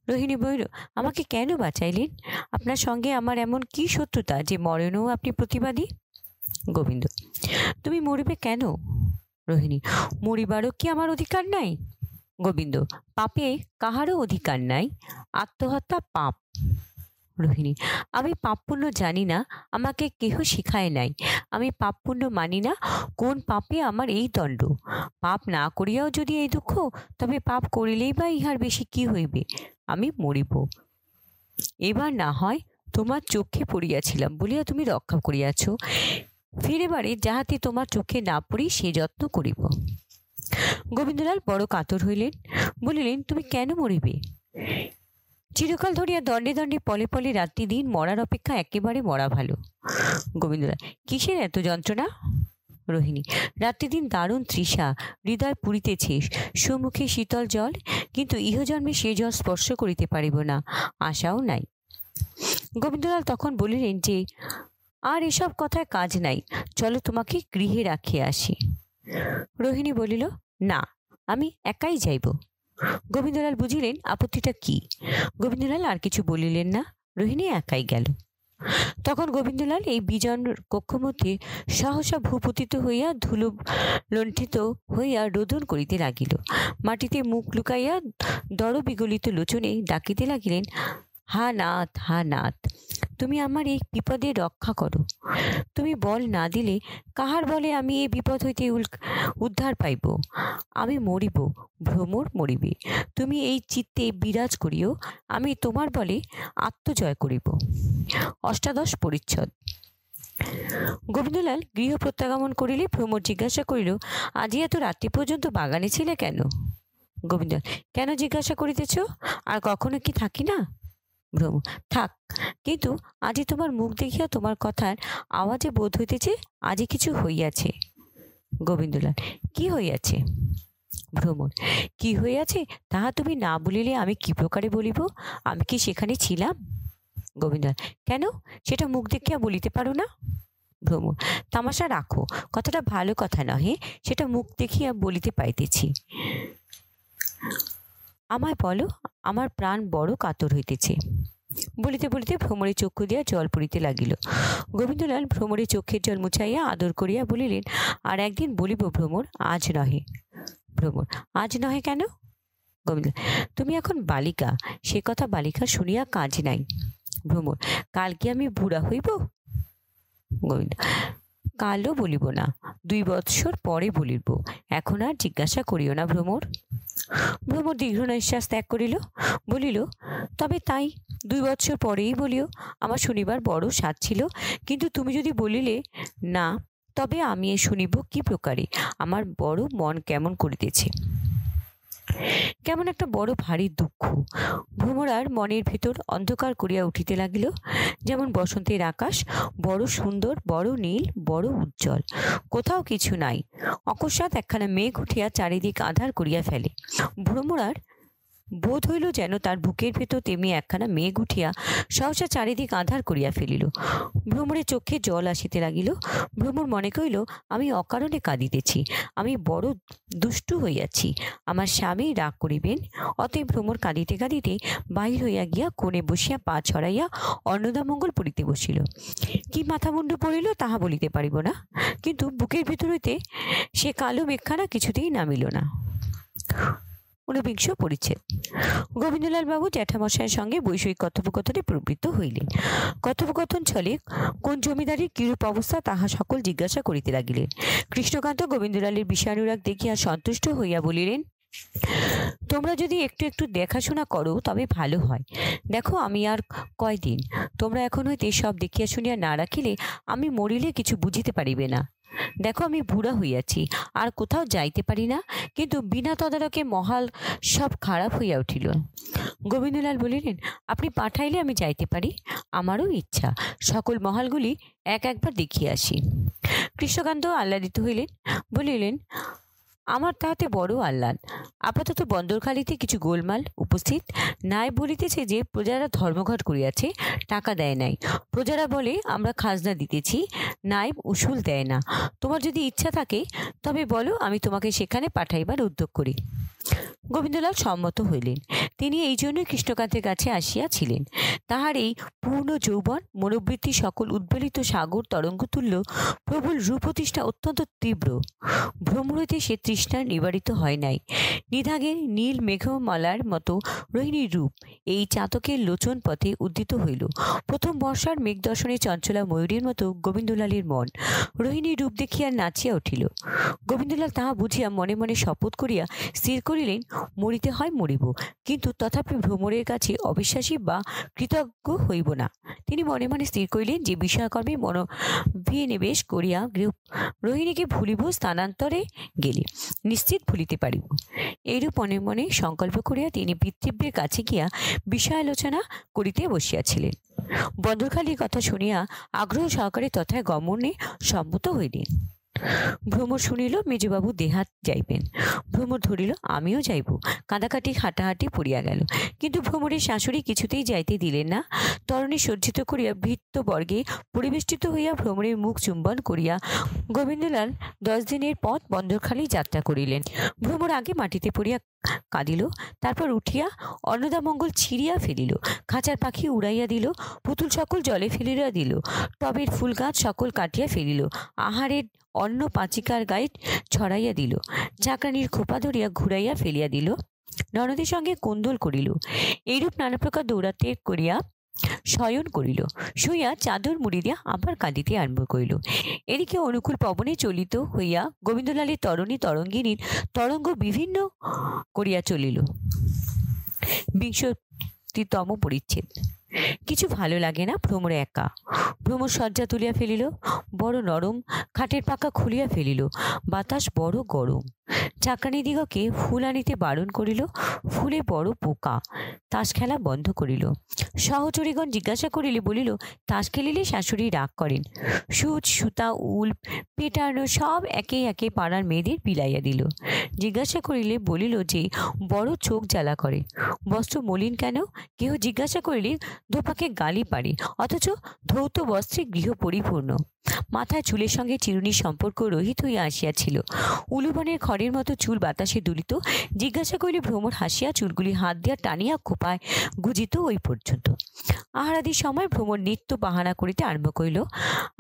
রোহিণী বলিল, আমাকে কেন বাঁচাইলেন? আপনার সঙ্গে আমার এমন কি শত্রুতা যে মরণেও আপনি প্রতিবাদী? গোবিন্দ, তুমি মরিবে কেন? রোহিণী, মরিবারও কি আমার অধিকার নাই? গোবিন্দ, পাপে কাহারও অধিকার নাই, আত্মহত্যা পাপ। রোহিণী, আমি পাপ পুণ্য জানি না, আমাকে কেহ শিখায় নাই, আমি পাপ পুণ্য মানি না, কোন পাপে আমার এই দণ্ড? পাপ না করিয়াও যদি এই দুঃখ, তবে পাপ করিলেই বা ইহার বেশি কি হইবে? আমি মরিব। এবার না হয় তোমার চোখে পড়িয়াছিলাম বলিয়া তুমি রক্ষা করিয়াছ, ফিরেবারে যাহাতে তোমার চোখে না পড়ি সে যত্ন করিব। গোবিন্দলাল বড় কাতর হইলেন, বলিলেন, তুমি কেন মরিবে? চিরকাল ধরিয়া দণ্ডে দণ্ডে পলে পলে রাত্রি দিন মরার অপেক্ষা একেবারে মরা ভালো। গোবিন্দলাল, কিসের এত যন্ত্রণা? রোহিণী, রাত্রি দিন দারুণ তৃষা, হৃদয় পুরিতেছে, সম্মুখে শীতল জল, কিন্তু ইহজন্মে সে জল স্পর্শ করিতে পারিব না, আশাও নাই। গোবিন্দলাল তখন বলিলেন যে, আর এসব কথায় কাজ নাই, চলো তোমাকে গৃহে রাখিয়া আসি। রোহিণী বলিল, না, আমি একাই যাইব। গোবিন্দলাল বুঝিলেন আপত্তিটা কি। গোবিন্দলাল আর কিছু বলিলেন না, রোহিণী একাই গেল। তখন গোবিন্দলাল এই বিজন কক্ষ মধ্যে সহসা ভূপতিত হইয়া ধুলো লণ্ঠিত হইয়া রোদন করিতে লাগিল। মাটিতে মুখ লুকাইয়া দর বিগলিত লোচনে ডাকিতে লাগিলেন, হা নাথ, হা নাথ, তুমি আমার এই বিপদে রক্ষা করো। তুমি বল না দিলে কাহার বলে আমি এই বিপদ হইতে উদ্ধার পাইব? আমি মরিব, ভ্রমর মরিবে, তুমি এই চিত্তে বিরাজ করিও, আমি তোমার বলে আত্মজয় করিব। অষ্টাদশ পরিচ্ছদ। গোবিন্দলাল গৃহ প্রত্যাগমন করিলে ভ্রমর জিজ্ঞাসা করিল, আজি এত রাত্রি পর্যন্ত বাগানে ছিলে কেন? গোবিন্দলাল, কেন জিজ্ঞাসা করিতেছ? আর কখনো কি থাকি না? ভ্রমর, থাক, কিন্তু আজি তোমার মুখ দেখিয়া তোমার কথার আওয়াজে বোধ হইতেছে আজি কিছু হইয়াছে। গোবিন্দলাল, কি হইয়াছে? ভ্রমর, কি হইয়াছে তাহা তুমি না বলিলে আমি কি প্রকারে বলিব? আমি কি সেখানে ছিলাম? গোবিন্দলাল, কেন, সেটা মুখ দেখিয়া বলিতে পারো না? ভ্রমর, তামাশা রাখো, কথাটা ভালো কথা নহে, সেটা মুখ দেখিয়া বলিতে পাইতেছি। আমায় বলো, আমার প্রাণ বড় কাতর হইতেছে। বলিতে বলিতে ভ্রমরের চক্ষু দিয়া জল পড়িতে লাগিল। গোবিন্দলাল ভ্রমরের চক্ষের জল মুছাইয়া আদর করিয়া বলিলেন, আর একদিন বলিব ভ্রমর, আজ নহে। ভ্রমর, আজ নহে কেন? গোবিন্দলাল, তুমি এখন বালিকা, সে কথা বালিকা শুনিয়া কাজ নাই। ভ্রমর, কাল কি আমি বুড়া হইব? গোবিন্দ, কালও বলিব না, 2 বৎসর পরে বলিব, এখন আর জিজ্ঞাসা করিও না ভ্রমর। ভ্রমর দীর্ঘ নিঃশ্বাস ত্যাগ করিল, বলিল, তবে তাই 2 বৎসর পরেই বলিও, আমার শুনিবার বড় স্বাদ ছিল, কিন্তু তুমি যদি বলিলে না, তবে আমি শুনিব কি প্রকারে। আমার বড় মন কেমন করিতেছে, কেমন একটা বড় ভারী দুঃখ ভ্রমরার মনের ভিতর অন্ধকার করিয়া উঠিতে লাগিল। যেমন বসন্তের আকাশ, বড় সুন্দর, বড় নীল, বড় উজ্জ্বল, কোথাও কিছু নাই, অকস্মাৎ একখানা মেঘ উঠিয়া চারিদিক আঁধার করিয়া ফেলে। ভ্রমরার বোধ হইল যেন তার বুকের ভেতর তেমনি একখানা মেঘ উঠিয়া সহসা চারিদিক আঁধার করিয়া ফেলিল। ভ্রমরের চোখে জল আসিতে লাগিল। ভ্রমর মনে করিল, আমি অকারণে কাঁদিতেছি, আমি বড় দুষ্টু হইয়াছি, আমার স্বামী রাগ করিবেন। অতএব ভ্রমর কাঁদিতে কাঁদিতে বাহির হইয়া গিয়া কোণে বসিয়া পা ছড়াইয়া অন্নদামঙ্গল পড়িতে বসিল। কি মাথামুন্ড পড়িল তাহা বলিতে পারিব না, কিন্তু বুকের ভিতর হইতে সে কালো মেঘখানা কিছুতেই নামিল না। 49 পরিচ্ছেদ। গোবিন্দলাল বাবু জ্যাঠামশাইয়ের সঙ্গে বৈষয়িক কথোপকথনে প্রবৃত্ত হইলেন। কথোপকথন ছলে কোন জমিদারির কিরূপ অবস্থা তাহা সকল জিজ্ঞাসা করিতে লাগিলেন। কৃষ্ণকান্ত গোবিন্দলালের বিষয়ানুরাগ দেখিয়া সন্তুষ্ট হইয়া বলিলেন, তোমরা যদি একটু একটু দেখাশোনা করো তবে ভালো হয়। দেখো, আমি আর কয়দিন, তোমরা এখন হইতে সব দেখিয়া শুনিয়া না রাখিলে আমি মরিলে কিছু বুঝিতে পারিবে না। দেখো, আমি বুড়া হইয়াছি, আর কোথাও যাইতে পারি না, কিন্তু বিনা তদারকে মহাল সব খারাপ হইয়া উঠিল। গোবিন্দলাল বলিলেন, আপনি পাঠাইলে আমি যাইতে পারি, আমারও ইচ্ছা সকল মহালগুলি একবার দেখিয়া আসি। কৃষ্ণকান্ত আহ্লাদিত হইলেন, বলিলেন, আমার তাহাতে বড় আহ্লাদ। আপাতত বন্দরখালিতে কিছু গোলমাল উপস্থিত। নাই বলিতেছে যে প্রজারা ধর্মঘট করিয়াছে, টাকা দেয় নাই। প্রজারা বলে আমরা খাজনা দিতেছি, নাই উসুল দেয় না। তোমার যদি ইচ্ছা থাকে তবে বলো, আমি তোমাকে সেখানে পাঠাইবার উদ্যোগ করি। গোবিন্দলাল সম্মত হইলেন। তিনি এই জন্যই কৃষ্ণকান্তের কাছে আসিয়াছিলেন। তাহার এই পূর্ণ যৌবন, মনোবৃত্তি সকল উদ্বেলিত সাগর তরঙ্গ তুল্য প্রবল রূপতৃষ্ণা অত্যন্ত তীব্র। ভ্রমর হইতে সে তৃষ্ণা নিবারিত হয় নাই। নিধাগের নীল মেঘমালার মতো রোহিণীর রূপ এই চাতকের লোচন পথে উদ্দিত হইল। প্রথম বর্ষার মেঘ দর্শনে চঞ্চলা ময়ূরীর মতো গোবিন্দলালের মন রোহিণীর রূপ দেখিয়া নাচিয়া উঠিল। গোবিন্দলাল তাহা বুঝিয়া মনে মনে শপথ করিয়া স্থির করিলেন, মরিতে হয় মরিব, কিন্তু তথাপি ভ্রমরের কাছে অবিশ্বাসী বা কৃতজ্ঞ হইব না। তিনি মনে মনে স্থির করিলেন যে বিষয়কর্মে মনোভিনিবেশ করিয়া রোহিণীকে ভুলিব, স্থানান্তরে গেলে নিশ্চিত ভুলিতে পারিব। এইরূপ মনে মনে সংকল্প করিয়া তিনি পিতৃব্যের কাছে গিয়া বিষয় আলোচনা করিতে বসিয়াছিলেন। বন্দরখালির কথা শুনিয়া আগ্রহ সহকারে তথায় গমনে সম্মত হইলেন। ভ্রমর শুনিল মেজবাবু দেহাত যাইবেন। ভ্রমর ধরিল, আমিও যাইব। কাঁদাকাটি হাঁটাহাঁটি পড়িয়া গেল, কিন্তু ভ্রমরের শাশুড়ি কিছুতেই যাইতে দিলেন না। তরণী সজ্জিত করিয়া ভৃত্যবর্গে পরিবেষ্টিত হইয়া ভ্রমরের মুখ চুম্বন করিয়া গোবিন্দলাল 10 দিনের পথ বন্দরখালি যাত্রা করিলেন। ভ্রমর আগে মাটিতে পড়িয়া কাঁদিল, তারপর উঠিয়া অন্নদামঙ্গল ছিঁড়িয়া ফেলিল, খাঁচার পাখি উড়াইয়া দিল, পুতুল সকল জলে ফেলিয়া দিল, টবের ফুল গাছ সকল কাটিয়া ফেলিল, আহারের অন্ন পাচিকার গায়ে ছড়াইয়া দিল, ঝাঁকানির খোপা ধরিয়া ঘুরাইয়া ফেলিয়া দিল, ননদের সঙ্গে কোন্দল করিল। এইরূপ নানা প্রকার দৌড়াতে করিয়া শয়ন করিল। শুইয়া চাদর মুড়ি দিয়া আবার কাঁদিতে আরম্ভ করিল। এদিকে অনুকূল পবনে চলিত হইয়া গোবিন্দলালের তরণী তরঙ্গিনীর তরঙ্গ বিভিন্ন করিয়া চলিল। 20তম পরিচ্ছেদ। কিছু ভালো লাগে না ভ্রমর একা। ভ্রমর শয্যা তুলিয়া ফেলিল, বড় নরম, খাটের পাকা খুলিয়া ফেলিল, বাতাস বড় গরম। চাকরানীদিগকে ফুল আনিতে বারণ করিল, ফুলে বড় পোকা। তাস খেলা বন্ধ করিল। সহচরীগণ জিজ্ঞাসা করিলে বলিল, তাস খেলিলে শাশুড়ি রাগ করেন। সুচ, সুতা, উল, পেটানো সব একে একে পাড়ার মেয়েদের বিলাইয়া দিল। জিজ্ঞাসা করিলে বলিল যে বড় চোখ জ্বালা করে। বস্ত্র মলিন কেন? কেহ জিজ্ঞাসা করিলে ধোপাকে গালি পারে, অথচ ধৌত বস্ত্রে গৃহ পরিপূর্ণ। মাথায় চুলের সঙ্গে চিরুনির সম্পর্ক রহিত হইয়া আসিয়াছিল। উলুবনের খড়ের মতো চুল বাতাসে দুলিত। জিজ্ঞাসা করিলে ভ্রমর হাসিয়া চুলগুলি হাত দিয়া টানিয়া খোপায় গুজিত ওই পর্যন্ত। আহারাদির সময় ভ্রমর নিত্য বাহানা করিতে আরম্ভ করিল,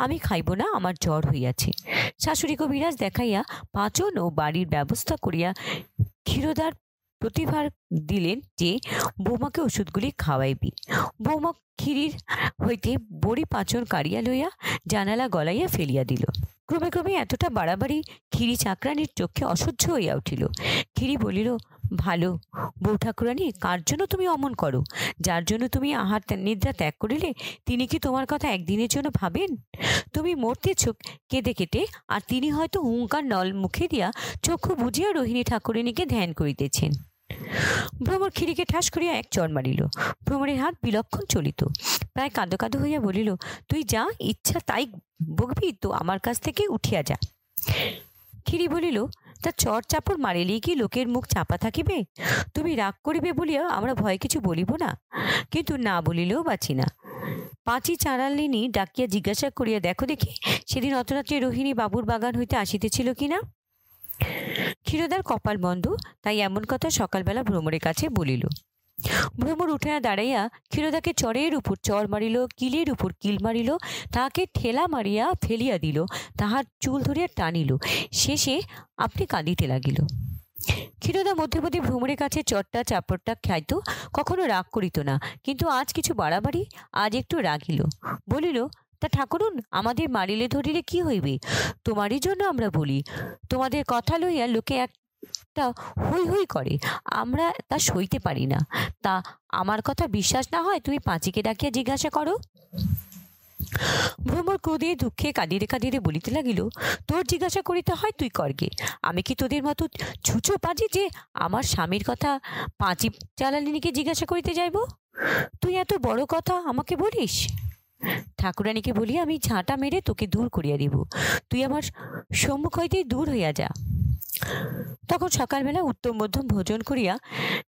আমি খাইব না, আমার জ্বর হইয়াছে। শাশুড়িকে বিরাজ দেখাইয়া পাচন ও বাড়ির ব্যবস্থা করিয়া ক্ষীরোদার প্রতিভার দিলেন যে বৌমাকে ওষুধগুলি খাওয়াইবি। বৌমা ক্ষীরির হইতে বড়ি পাচন কাড়িয়া লইয়া জানালা গলাইয়া ফেলিয়া দিল। ক্রমে ক্রমে এতটা বাড়াবাড়ি ক্ষিরি চাকরানির চোখে অসহ্য হইয়া উঠিল। ক্ষিরি বলিল, ভালো বউ ঠাকুরানী, কার জন্য তুমি অমন করো? যার জন্য তুমি আহার নিদ্রা ত্যাগ করিলে তিনি কি তোমার কথা একদিনের জন্য ভাবেন? তুমি মরতেছ কেঁদে কেটে, আর তিনি হয়তো হুঙ্কার নল মুখে দিয়া চক্ষু বুঝিয়া রোহিণী ঠাকুরানীকে ধ্যান করিতেছেন। ভ্রমর ক্ষিরিকে ঠাস করিয়া এক চড় মারিল। ভ্রমরের হাত বিলক্ষণ চলিত, প্রায় কাঁদো কাঁদো হইয়া বলিল, তুই যা ইচ্ছা তাই বকবি তো আমার কাছ থেকে উঠিয়া যা। ক্ষিরি বলিল, তা চর চাপড় মারিলেই কি লোকের মুখ চাপা থাকিবে? তুমি রাগ করিবে বলিয়া আমরা ভয় কিছু বলিব না, কিন্তু না বলিলেও বাঁচি না। পাঁচি চাঁড়ালিনী ডাকিয়া জিজ্ঞাসা করিয়া দেখো দেখি সেদিন অতরাত্রে রোহিণী বাবুর বাগান হইতে আসিতেছিল কিনা। ক্ষীরোদার কপাল বন্ধ, তাই এমন কথা সকালবেলা ভ্রমরের কাছে বলিল। ভ্রমর উঠিয়া দাঁড়াইয়া ক্ষীরোদাকে চরের উপর চর মারিল, কিলের উপর কিল মারিল, তাহাকে ঠেলা মারিয়া ফেলিয়া দিল, তাহার চুল ধরিয়া টানিল, শেষে আপনি কাঁদিতে লাগিল। ক্ষীরোদা মধ্যে মধ্যে ভ্রমরের কাছে চটটা চাপড়টা খাইত, কখনো রাগ করিত না, কিন্তু আজ কিছু বাড়াবাড়ি, আজ একটু রাগিল। বলিল, তা ঠাকুরুন, আমাদের মারিলে ধরিলে কি হইবে? তোমারই জন্য আমরা বলি, তোমাদের কথা লইয়া লোকে একটা হই হই করে, আমরা তা সইতে পারি না। তা আমার কথা বিশ্বাস না হয় তুমি পাঁচিকে ডাকিয়া জিজ্ঞাসা করো। ভ্রমর ক্রোধে দুঃখে কাঁদিতে কাঁদিতে বলিতে লাগিল, তোর জিজ্ঞাসা করিতে হয় তুই করগে, আমি কি তোদের মতো ছুঁচো পাজি যে আমার স্বামীর কথা পাঁচি চালালিনীকে জিজ্ঞাসা করিতে যাইব? তুই এত বড় কথা আমাকে বলিস? ঠাকুরানীকে বলি আমি ঝাঁটা মেরে তোকে দূর করিয়া দিব, তুই আমার সম্মুখ হইতেই দূর হইয়া যা। তখন সকালবেলা উত্তম মধ্যম ভোজন করিয়া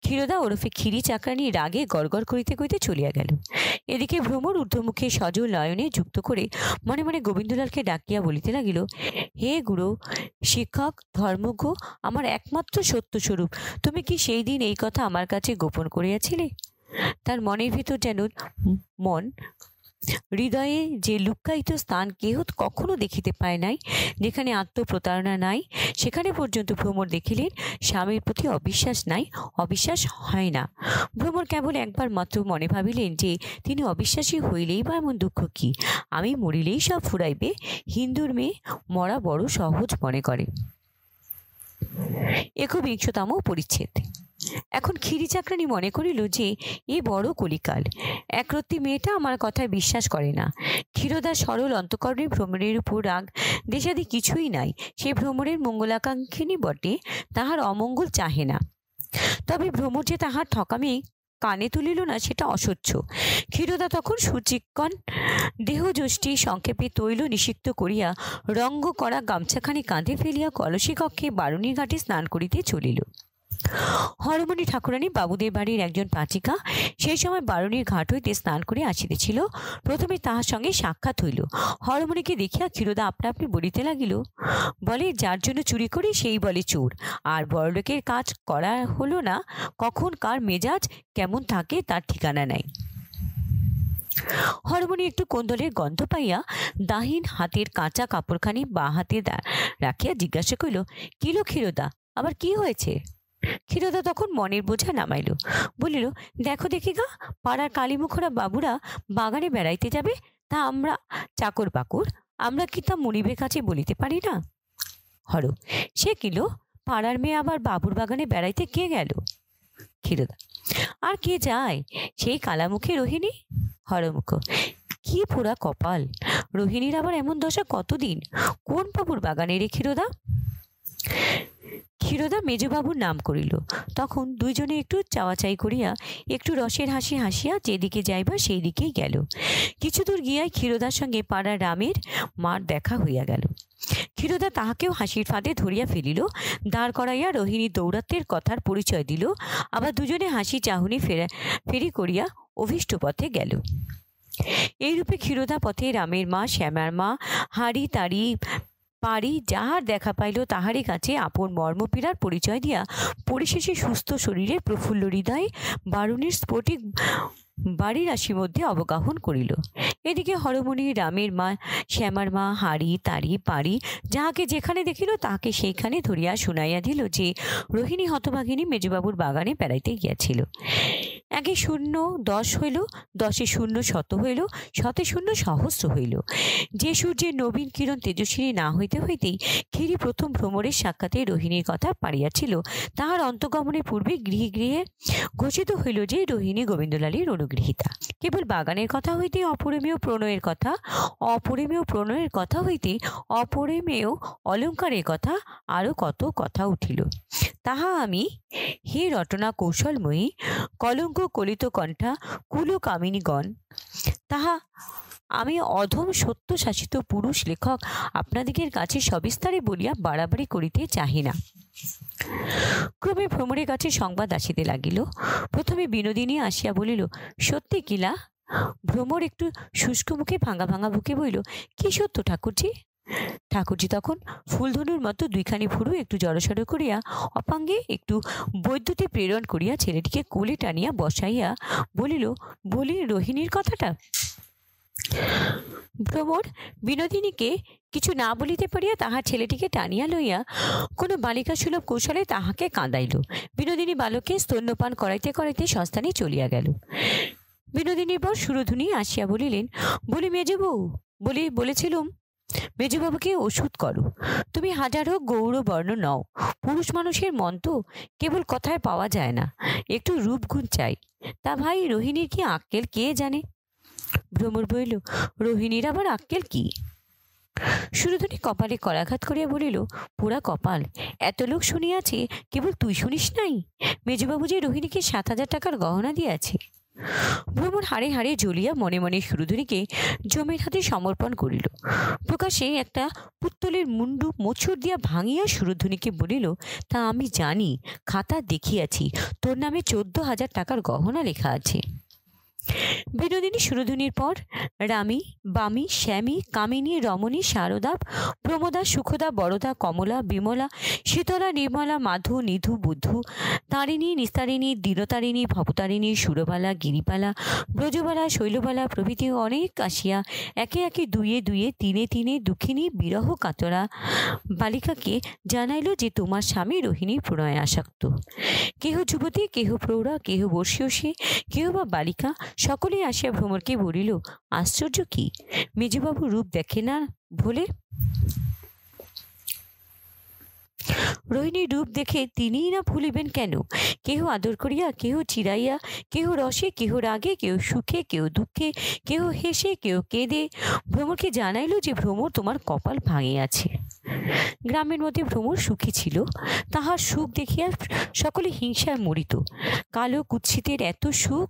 ক্ষীরোদা ওরফে ক্ষিরি চাকরানী রাগে গড়গড় করিতে করিতে চলিয়া গেল। এদিকে ভ্রমর ঊর্ধ্বমুখে সজল নয়নে যুক্ত করে মনে মনে গোবিন্দলালকে ডাকিয়া বলিতে লাগিল, হে গুরু, শিক্ষক, ধর্মজ্ঞ, আমার একমাত্র সত্যস্বরূপ, তুমি কি সেই দিন এই কথা আমার কাছে গোপন করিয়াছিলে? তার মনের ভিতর যেন মন হৃদয়ে যে লুক্কায়িত স্থান কেহ কখনো দেখিতে পায় নাই, যেখানে আত্মপ্রতারণা নাই, সেখানে পর্যন্ত ভ্রমর দেখিলেন স্বামীর প্রতি অবিশ্বাস নাই, অবিশ্বাস হয় না। ভ্রমর কেবল একবার মাত্র মনে ভাবিলেন যে তিনি অবিশ্বাসী হইলেই বা এমন দুঃখ কি, আমি মরিলেই সব ফুরাইবে, হিন্দুর মেয়ে মরা বড় সহজ মনে করে। ১বিংশতম পরিচ্ছেদ। এখন ক্ষিরি চাকরানী মনে করিল যে এ বড় কলিকাল, একরত্তি মেয়েটা আমার কথায় বিশ্বাস করে না। ক্ষীরোদার সরল অন্তঃকরণে ভ্রমরের উপর রাগ দেশাদি কিছুই নাই, সে ভ্রমরের মঙ্গলাকাঙ্ক্ষিনী বটে, তাহার অমঙ্গল চাহে না। তবে ভ্রমর যে তাহার ঠকামি কানে তুলিল না সেটা অসহ্য। ক্ষীরোদা তখন সুচিক্কণ দেহযষ্টি সংক্ষেপে তৈল নিষিক্ত করিয়া রঙ্গ করা গামছাখানি কাঁধে ফেলিয়া কলসী কক্ষে বারুণীর ঘাটে স্নান করিতে চলিল। হরমণি ঠাকুরানী বাবুদের বাড়ির একজন পাচিকা সেই সময় বারুণীর ঘাট হইতে স্নান করে আসিতেছিল। প্রথমে তাহার সঙ্গে সাক্ষাৎ হইল। হরমণিকে দেখিয়া ক্ষীরোদা আপনা আপনি বলিতে লাগিল, বলে যার জন্য চুরি করি সেই বলে চোর, আর বড়লোকের কাজ করা হলো না, কখন কার মেজাজ কেমন থাকে তার ঠিকানা নাই। হরমণি একটু কোন্দলের গন্ধ পাইয়া দাহিন হাতের কাঁচা কাপড়খানি বা হাতে রাখিয়া জিজ্ঞাসা করিল, কিলো ক্ষীরোদা, আবার কি হয়েছে? ক্ষীরোদা তখন মনের বোঝা নামাইল, বলিল, দেখো দেখি গা, পাড়ার কালীমুখরা বাবুরা বাগানে বেড়াইতে যাবে, তা আমরা চাকর বাকর, আমরা কি তা মুনিবের কাছে বলিতে পারি না? হর, সে কিলো, পাড়ার মেয়ে আবার বাবুর বাগানে বেড়াইতে কে গেল? ক্ষীরোদা, আর কে যায়, সেই কালামুখী রোহিণী। হরমুখ, কি পোড়া কপাল, রোহিণীর আবার এমন দশা কতদিন, কোন বাবুর বাগানে রে ক্ষীরোদা? ক্ষীরোদা মেজবাবুর নাম করিল। তখন দুইজনে একটু চাওয়াচাই করিয়া একটু রসের হাসি হাসিয়া যেদিকে যাইবা সেই দিকেই গেল। কিছু দূর গিয়াই ক্ষীরোদার সঙ্গে পাড়ার রামের মার দেখা হইয়া গেল। ক্ষীরোদা তাহাকেও হাসির ফাঁদে ধরিয়া ফেলিল, দাঁড় করাইয়া রোহিণী দৌরাত্মের কথার পরিচয় দিল, আবার দুজনে হাসি চাহুনি ফেরি করিয়া অভীষ্ট পথে গেল। এইরূপে ক্ষীরোদা পথে রামের মা, শ্যামার মা, হাড়ি তাড়ি পারি যাহার দেখা পাইল তাহারই কাছে আপন মর্মপীড়ার পরিচয় দিয়া পরিশেষে সুস্থ শরীরে প্রফুল্ল হৃদয়ে বারুণীর স্ফটিক বাড়ির রাশির মধ্যে অবগাহন করিল এদিকে হরমণি রামের মা শ্যামার মা হাড়ি তাড়ি পাড়ি যাহাকে যেখানে দেখিল তাহাকে সেইখানে ধরিয়া শুনাইয়া দিল যে রোহিণী হতভাগিনী মেজবাবুর বাগানে বেড়াইতে গিয়াছিল। একে 0-10 হইল, 10-এ 0 শত হইল, 100-এ 0 সহস্র হইল। যে সূর্যের নবীন কিরণ তেজস্বিনী না হইতে হইতেই ক্ষীরি প্রথম ভ্রমরের সাক্ষাতে রোহিণীর কথা পাড়িয়াছিল, তাহার অন্তঃগমনের পূর্বে গৃহে গৃহে ঘোষিত হইল যে রোহিণী গোবিন্দলালের অনুগৃহীতা। কেবল বাগানের কথা হইতে অপরিমেয় প্রণয়ের কথা, অপরিমেয় প্রণয়ের কথা হইতে অপরিমেয় অলঙ্কারের কথা, আরও কত কথা উঠিল। তাহা আমি, হে রটনা কৌশলময়ী কলঙ্ক কলিত কণ্ঠা কুল কামিনীগণ, তাহা আমি অধম সত্য শাসিত পুরুষ লেখক আপনাদিগের কাছে সবিস্তারে বলিয়া বাড়াবাড়ি করিতে চাহি না। ক্রমে ভ্রমরের কাছে সংবাদ আসিতে লাগিল। প্রথমে বিনোদিনী আসিয়া বলিল, সত্যি কিলা? ভ্রমর একটু শুষ্ক মুখে ভাঙা ভাঙা বুকে বলিল, কি সত্য ঠাকুরজি? ঠাকুরজি তখন ফুলধনুর মতো দুইখানি ভুরু একটু জড়সড় করিয়া অপাঙ্গে একটু বৈদ্যুতি প্রেরণ করিয়া ছেলেটিকে কোলে টানিয়া বসাইয়া বলিল, বলি রোহিণীর কথাটা। ভ্রমর বিনোদিনীকে কিছু না বলিতে পারিয়া তাহার ছেলেটিকে টানিয়া লইয়া কোনো বালিকা সুলভ কৌশলে তাহাকে কাঁদাইল। বিনোদিনী বালককে স্তন্যপান করাইতে করাইতে সস্তানে চলিয়া গেল। বিনোদিনীর পর সুরধুনী আসিয়া বলিলেন, বলি মেজবউ, বলেছিলুম মেজবাবুকে ওষুধ করো। তুমি হাজার হোক গৌরবর্ণ নও, পুরুষ মানুষের মন তো কেবল কথায় পাওয়া যায় না, একটু রূপগুণ চাই। তা ভাই রোহিণীর কি আক্কেল কে জানে? ভ্রমর বলিল, রোহিণীর আবার আক্কেল কি? সুরধুনী কপালে করাঘাত করিয়া বলিল, পুরা কপাল, এত লোক শুনিয়াছে, কেবল তুই শুনিস নাই? মেজবাবু যে রোহিণীকে 7,000 টাকার গহনা দিয়াছে। ভ্রমর হাড়ে হাড়ে জ্বলিয়া মনে মনে সুরধুনীকে জমের হাতে সমর্পণ করিল। প্রকাশে একটা পুত্তলের মুন্ডু মোচড় দিয়া ভাঙিয়া সুরধুনীকে বলিল, তা আমি জানি, খাতা দেখিয়াছি, তোর নামে 14,000 টাকার গহনা লেখা আছে। বিনোদিনী সুরধুনীর পর রামী, বামী, শ্যামী, কামিনী, রমণী, শারদা, প্রমোদা, সুখদা, বরদা, কমলা, বিমলা, শীতলা, নির্মলা, মাধু, নিধু, বুদ্ধু, তারিণী, নিস্তারিণী, দীনতারিণী, ভবতারিণী, সুরবালা, গিরিবালা, ব্রজবালা, শৈলবালা প্রভৃতি অনেক আসিয়া একে একে দুয়ে দুয়ে তিনে তিনে দুঃখিনী বিরহ কাতরা বালিকাকে জানাইল যে তোমার স্বামী রোহিণীর প্রণয়ে আসক্ত। কেহ যুবতী, কেহ প্রৌঢ়া, কেহ বর্ষীয়সী, কেহ বা বালিকা, সকলেই আসিয়া ভ্রমরকে বলিল, আশ্চর্য কি, মেজবাবু রূপ দেখে না ভোলে? রোহিণীর রূপ দেখে তিনিই না ভুলিবেন কেন? কেহ আদর করিয়া, কেহ চিরাইয়া, কেহ রসে, কেহ রাগে, কেহ সুখে, কেহ দুঃখে, কেহ হেসে, কেহ কেঁদে ভ্রমরকে জানাইল যে ভ্রমর তোমার কপাল ভাঙিয়াছে। গ্রামের মধ্যে ভ্রমর সুখী ছিল, তাহার সুখ দেখিয়া সকলে হিংসায় মরিত। কালো কুৎসিতের এত সুখ,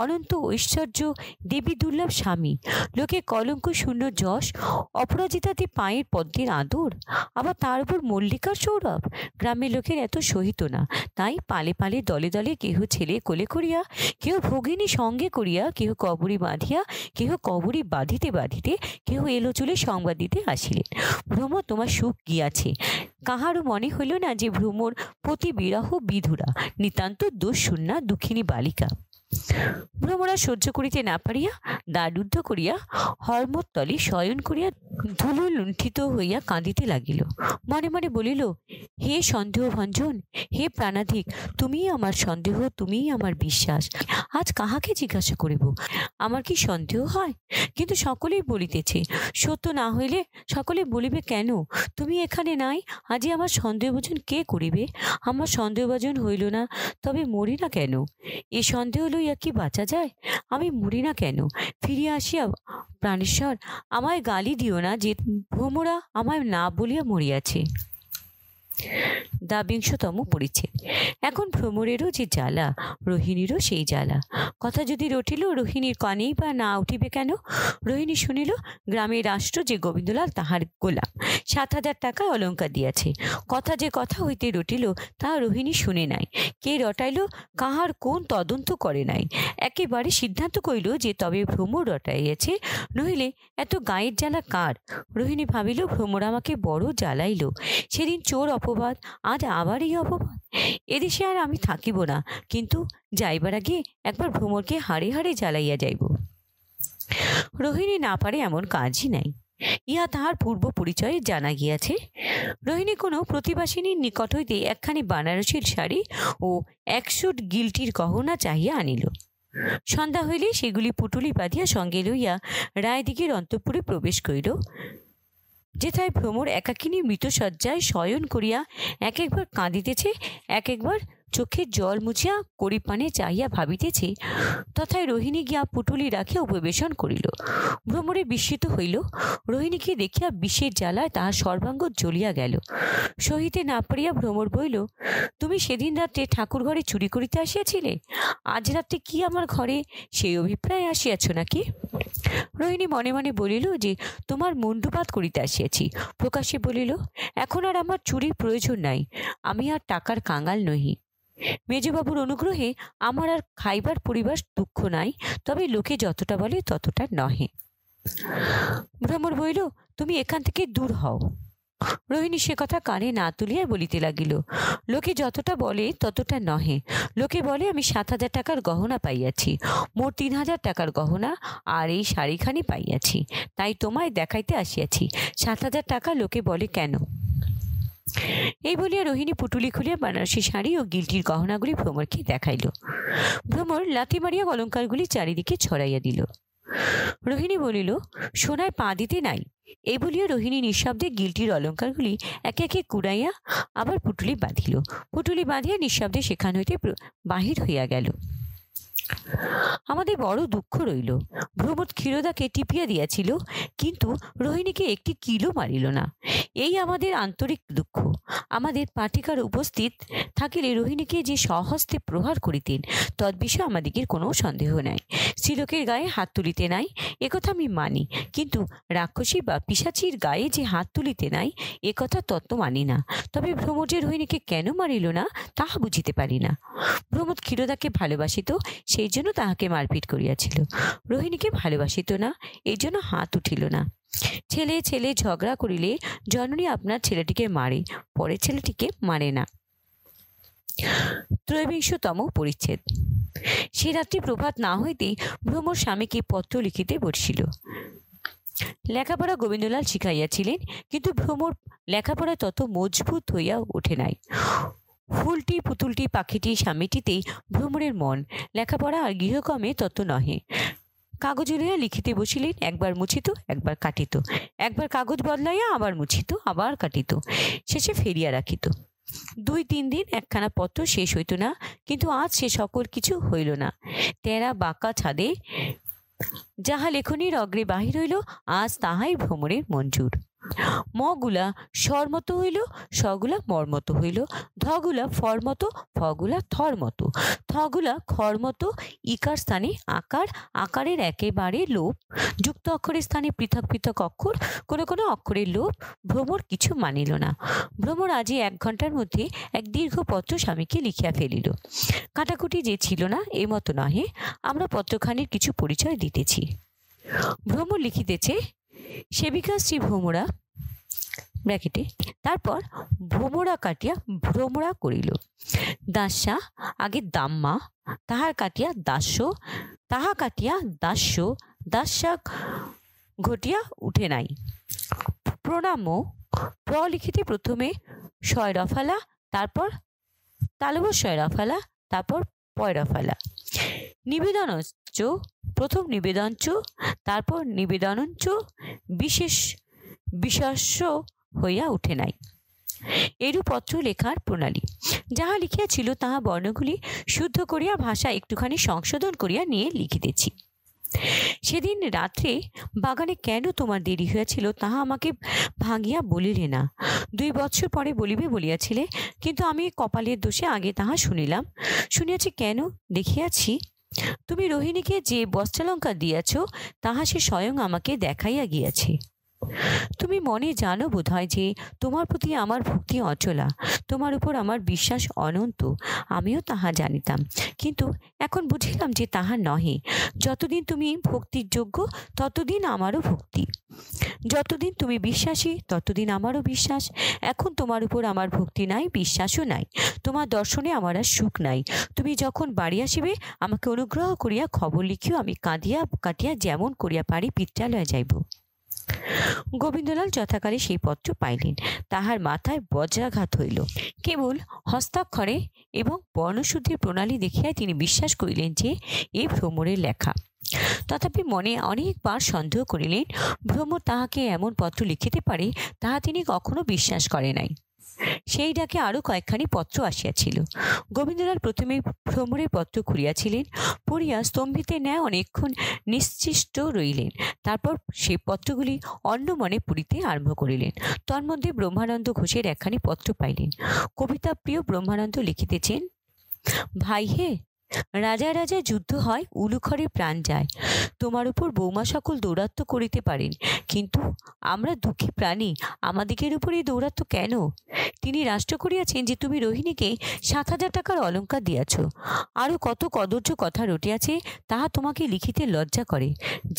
অনন্ত ঐশ্বর্য, দেবী দুর্লভ স্বামী, লোকে কলঙ্ক শূন্য যশ, অপরাজিতাতে পায়ের পদ্মের আদর, আবার তার উপর মল্লিকার সৌরভ, গ্রামের লোকের এত সহিত না। তাই পালে পালে দলে দলে কেহ ছেলে কোলে করিয়া, কেহ ভগিনী সঙ্গে করিয়া, কেহ কবরী বাঁধিয়া, কেহ কবরী বাঁধিতে বাঁধিতে, কেহ এলো চুলে সংবাদ দিতে আসিলেন, ভ্রমর তোমার সুখ গিয়াছে। কাহারও মনে হইল না যে ভ্রমর পতি বিরহ বিধুরা, নিতান্ত দোষ শূন্যা দুঃখিনী বালিকা। ভ্রমরা সহ্য করিতে না পারিয়া দ্বারুদ্ধ করিয়া হরমতলে শয়ন করিয়া ধুলো লুণ্ঠিত হইয়া কাঁদিতে লাগিল। মনে মনে বলিল, হে সন্দেহ ভঞ্জন, হে প্রাণাধিক, তুমিই আমার সন্দেহ, তুমিই আমার বিশ্বাস। আজ কাহাকে জিজ্ঞাসা করিব? আমার কি সন্দেহ হয়? কিন্তু সকলেই বলিতেছে, সত্য না হইলে সকলে বলিবে কেন তুমি এখানে নাই? আজই আমার সন্দেহভাজন কে করিবে? আমার সন্দেহভাজন হইল না, তবে মরি না কেন? এ সন্দেহ লইয়া কি বাঁচা যায়? আমি মরি না কেন? ফিরিয়া আসিয়া প্রাণেশ্বর, আমায় গালি দিও না যে ভ্রমরা আমায় না বলিয়া মরিয়াছে। ২২তম পরিচ্ছেদ। এখন ভ্রমরেরও যে জ্বালা, রোহিণীরও সেই জ্বালা। কথা যদি রটিল, রোহিণীর কানেই বা না উঠিবে কেন? রোহিণী শুনিল গ্রামের রাষ্ট্র যে গোবিন্দলাল তাহার গোলাম, ৭,০০০ টাকা অলঙ্কার দিয়াছে। কথা যে কথা হইতে রটিল, তা রোহিণী শুনে নাই। কে রটাইল, কাহার কোন তদন্ত করে নাই, একেবারে সিদ্ধান্ত করিল যে তবে ভ্রমর রটাইয়াছে, নইলে এত গায়ের জ্বালা কার? রোহিণী ভাবিল, ভ্রমর আমাকে বড় জ্বালাইল, সেদিন চোর অপবাদ, আজ আবার এই অপবাদ। এদেশে আর আমি থাকিব না, কিন্তু যাইবার আগে একবার ভ্রমরকে হাড়ে হাড়ে জ্বালাইয়া যাইব। রোহিণী না পারে এমন কাজই নাই, ইহা তাহার পূর্ব পরিচয়ে জানা গিয়াছে। রোহিণী কোনো প্রতিবাসিনীর নিকট হইতে একখানি বানারসির শাড়ি ও 100 গিলটির গহনা চাহিয়া আনিল। সন্ধ্যা হইলে সেগুলি পুটুলি বাঁধিয়া সঙ্গে লইয়া রায়দিগের অন্তঃপুরে প্রবেশ করিল, যেথায় ভ্রমর একাকিনী মৃতশয্যায় শয়ন করিয়া এক একবার কাঁদিতেছে, এক একবার চোখে জল মুছিয়া করিপানে চাহিয়া ভাবিতেছে, তথায় রোহিণী গিয়া পুটুলি রাখিয়া উপবেশন করিল। ভ্রমরে বিস্মিত হইল। রোহিণীকে দেখিয়া বিষের জ্বালায় তাহার সর্বাঙ্গ জ্বলিয়া গেল। সহিতে না পারিয়া ভ্রমর বলিল, তুমি সেদিন রাত্রে ঠাকুর ঘরে চুরি করিতে আসিয়াছিলে, আজ রাত্রে কি আমার ঘরে সেই অভিপ্রায় আসিয়াছ নাকি? রোহিণী মনে মনে বলিল যে তোমার মুণ্ডুপাত করিতে আসিয়াছি। প্রকাশ্যে বলিল, এখন আর আমার চুরির প্রয়োজন নাই, আমি আর টাকার কাঙাল নহি। মেজবাবুর অনুগ্রহে আমার আর খাইবার পরিবার দুঃখ নাই, তবে লোকে যতটা বলে ততটা নহে। ভ্রমর বলিল, তুমি এখান থেকে দূর হও। রোহিণী সে কথা কানে না তুলিয়া বলিতে লাগিল, লোকে যতটা বলে ততটা নহে। লোকে বলে আমি 7,000 টাকার গহনা পাইয়াছি, মোট 3,000 টাকার গহনা আর এই শাড়িখানি পাইয়াছি, তাই তোমায় দেখাইতে আসিয়াছি। 7,000 টাকা লোকে বলে কেন? এই বলিয়া রোহিণী পুটুলি খুলিয়া বানারসি শাড়ি ও গিলটির গহনাগুলি ভ্রমরকে দেখাইল। ভ্রমর লাথি মারিয়া অলঙ্কারগুলি চারিদিকে ছড়াইয়া দিল। রোহিণী বলিল, সোনায় পা দিতে নাই। এই বলিয়া রোহিণী নিঃশব্দে গিলটির অলঙ্কারগুলি একে একে কুড়াইয়া আবার পুটুলি বাঁধিল। পুটুলি বাঁধিয়া নিঃশব্দে সেখান হইতে বাহির হইয়া গেল। আমাদের বড় দুঃখ রইল। ভ্রমর ক্ষীরোদাকে টিপিয়া দিয়াছিল, কিন্তু রোহিণীকে একটি কিলো মারিল না। এই আমাদের আন্তরিক দুঃখ। আমাদের পাঠিকার উপস্থিত থাকিলে রোহিণীকে যে স্বহস্তে প্রহার করিতেন, তদ্বিষয়ে আমাদিগের কোনো সন্দেহ নাই। স্ত্রীলোকের গায়ে হাত তুলিতে নাই একথা আমি মানি, কিন্তু রাক্ষসী বা পিশাচির গায়ে যে হাত তুলিতে নাই একথা তত্ত্ব মানি না। তবে ভ্রমর যে রোহিণীকে কেন মারিল না তাহা বুঝিতে পারি না। ভ্রমর ক্ষীরোদাকে ভালোবাসিত, সেই জন্য তাহাকে মারপিট করিয়াছিল। রোহিণীকে ভালোবাসিত না, এই জন্য হাত উঠিল না। ছেলে ছেলে ঝগড়া করিলে জননী আপনার ছেলেটিকে মারে, পরের ছেলেটিকে মারে না। 23তম পরিচ্ছেদ। সে রাত্রি প্রভাত না হইতেই ভ্রমর স্বামীকে পত্র লিখিতে বসিল। লেখাপড়া গোবিন্দলাল শিখাইয়াছিলেন, কিন্তু ভ্রমর লেখাপড়া তত মজবুত হইয়া ওঠে নাই। ফুলটি পুতুলটি পাখিটি স্বামীটিতেই ভ্রমরের মন, লেখাপড়া আর গৃহকর্মে তত নহে। কাগজ লইয়া লিখিতে বসিলেন, একবার মুছিত একবার কাটিত, একবার কাগজ বদলাইয়া আবার মুছিত আবার কাটিত, শেষে ফেরিয়া রাখিত। 2-3 দিন একখানা পত্র শেষ হইত না, কিন্তু আজ সে সকল কিছু হইল না। তেরা বাঁকা ছাদে যাহা লেখনীর অগ্রে বাহির হইল, আজ তাহাই ভ্রমরের মঞ্জুর। মগুলা স্বরমতো হইল, সগুলা মর্মতো হইল, ধগুলা ফরমতো, ফগুলা থরমতো, থগুলা খরমতো, ইকার স্থানে আকার, আকারের একেবারে লোপ, যুক্ত অক্ষরের স্থানে পৃথক পৃথক অক্ষর, কোনো কোনো অক্ষরের লোপ। ভ্রমর কিছু মানিল না। ভ্রমর আজই 1 ঘণ্টার মধ্যে এক দীর্ঘ পত্র স্বামীকে লিখিয়া ফেলিল। কাটাকুটি যে ছিল না এ মতো নহে, আমরা পত্রখানির কিছু পরিচয় দিতেছি। ভ্রমর লিখিতেছে, সেবিকা শ্রী ভ্রমরা ব্র্যাকেটে, তারপর ভ্রমরা কাটিয়া ভ্রমরা করিল। দাস্যা আগে দাম্মা, তাহার কাটিয়া দাস্য, তাহা কাটিয়া দাস্য, দাস্যা ঘটিয়া উঠে নাই। প্রণাম প্র লিখিতে প্রথমে শয় রফালা, তারপর তালব শয় রফালা, তারপর পয় রফালা। নিবেদনঞ্চ প্রথম নিবেদনচ, তারপর নিবেদনঞ্চ, বিশেষ বিশস্য হইয়া উঠে নাই। এরূপ পত্র লেখার প্রণালী। যাহা লিখিয়াছিল তাহা বর্ণগুলি শুদ্ধ করিয়া ভাষা একটুখানি সংশোধন করিয়া নিয়ে লিখিতেছি। সেদিন রাত্রে বাগানে কেন তোমার দেরি হইয়াছিল তাহা আমাকে ভাঙিয়া বলিলে না। 2 বৎসর পরে বলিবে বলিয়াছিলে, কিন্তু আমি কপালের দোষে আগে তাহা শুনিলাম। শুনিয়াছি কেন দেখিয়াছি, তুমি রোহিণীকে যে বস্ত্রালঙ্কার দিয়াছ তাহা সে স্বয়ং আমাকে দেখাইয়া গিয়াছে। তুমি মনে জানো বোধ হয় যে তোমার প্রতি আমার ভক্তি অচলা, তোমার উপর আমার বিশ্বাস অনন্ত। আমিও তাহা জানিতাম, কিন্তু এখন বুঝিলাম যে তাহা নহে। যতদিন তুমি ভক্তির যোগ্য ততদিন আমারও ভক্তি, যতদিন তুমি বিশ্বাসী ততদিন আমারও বিশ্বাস। এখন তোমার উপর আমার ভক্তি নাই, বিশ্বাসও নাই। তোমার দর্শনে আমার আর সুখ নাই। তুমি যখন বাড়ি আসিবে আমাকে অনুগ্রহ করিয়া খবর লিখিও, আমি কাঁদিয়া কাটিয়া যেমন করিয়া পারি পিত্রালয়ে যাইব। গোবিন্দলাল যথাকালে সেই পত্র পাইলেন। তাহার মাথায় বজ্রাঘাত হইল। কেবল হস্তাক্ষরে এবং বর্ণশুদ্ধির প্রণালী দেখিয়াই তিনি বিশ্বাস করিলেন যে এ ভ্রমরের লেখা। তথাপি মনে অনেকবার সন্দেহ করিলেন ভ্রমর তাহাকে এমন পত্র লিখিতে পারে, তাহা তিনি কখনো বিশ্বাস করে নাই। সেই ডাকে আরো কয়েকখানি পত্র আসিয়াছিল। গোবিন্দলাল প্রথমে ভ্রমরের পত্র খুলিয়াছিলেন, পড়িয়া স্তম্ভিতে ন্যায় অনেকক্ষণ নিশ্চিষ্ট রইলেন। তারপর সেই পত্রগুলি অন্য মনে পড়িতে আরম্ভ করিলেন। তন্মধ্যে ব্রহ্মানন্দ ঘোষের একখানি পত্র পাইলেন। কবিতা প্রিয় ব্রহ্মানন্দ লিখিতেছেন, ভাই হে, রাজা রাজা যুদ্ধ হয়, উলুখড়ে প্রাণ যায়। তোমার উপর বৌমা সকল দৌরাত্ম্য করিতে পারেন, কিন্তু আমরা দুঃখী প্রাণী, আমাদিগের উপর এই দৌরাত্ম্য কেন? তিনি রাষ্ট্র করিয়াছেন যে তুমি রোহিণীকে 7,000 টাকার অলঙ্কার দিয়াছ। আরও কত কদর্য কথা রটিয়াছে, তাহা তোমাকে লিখিতে লজ্জা করে।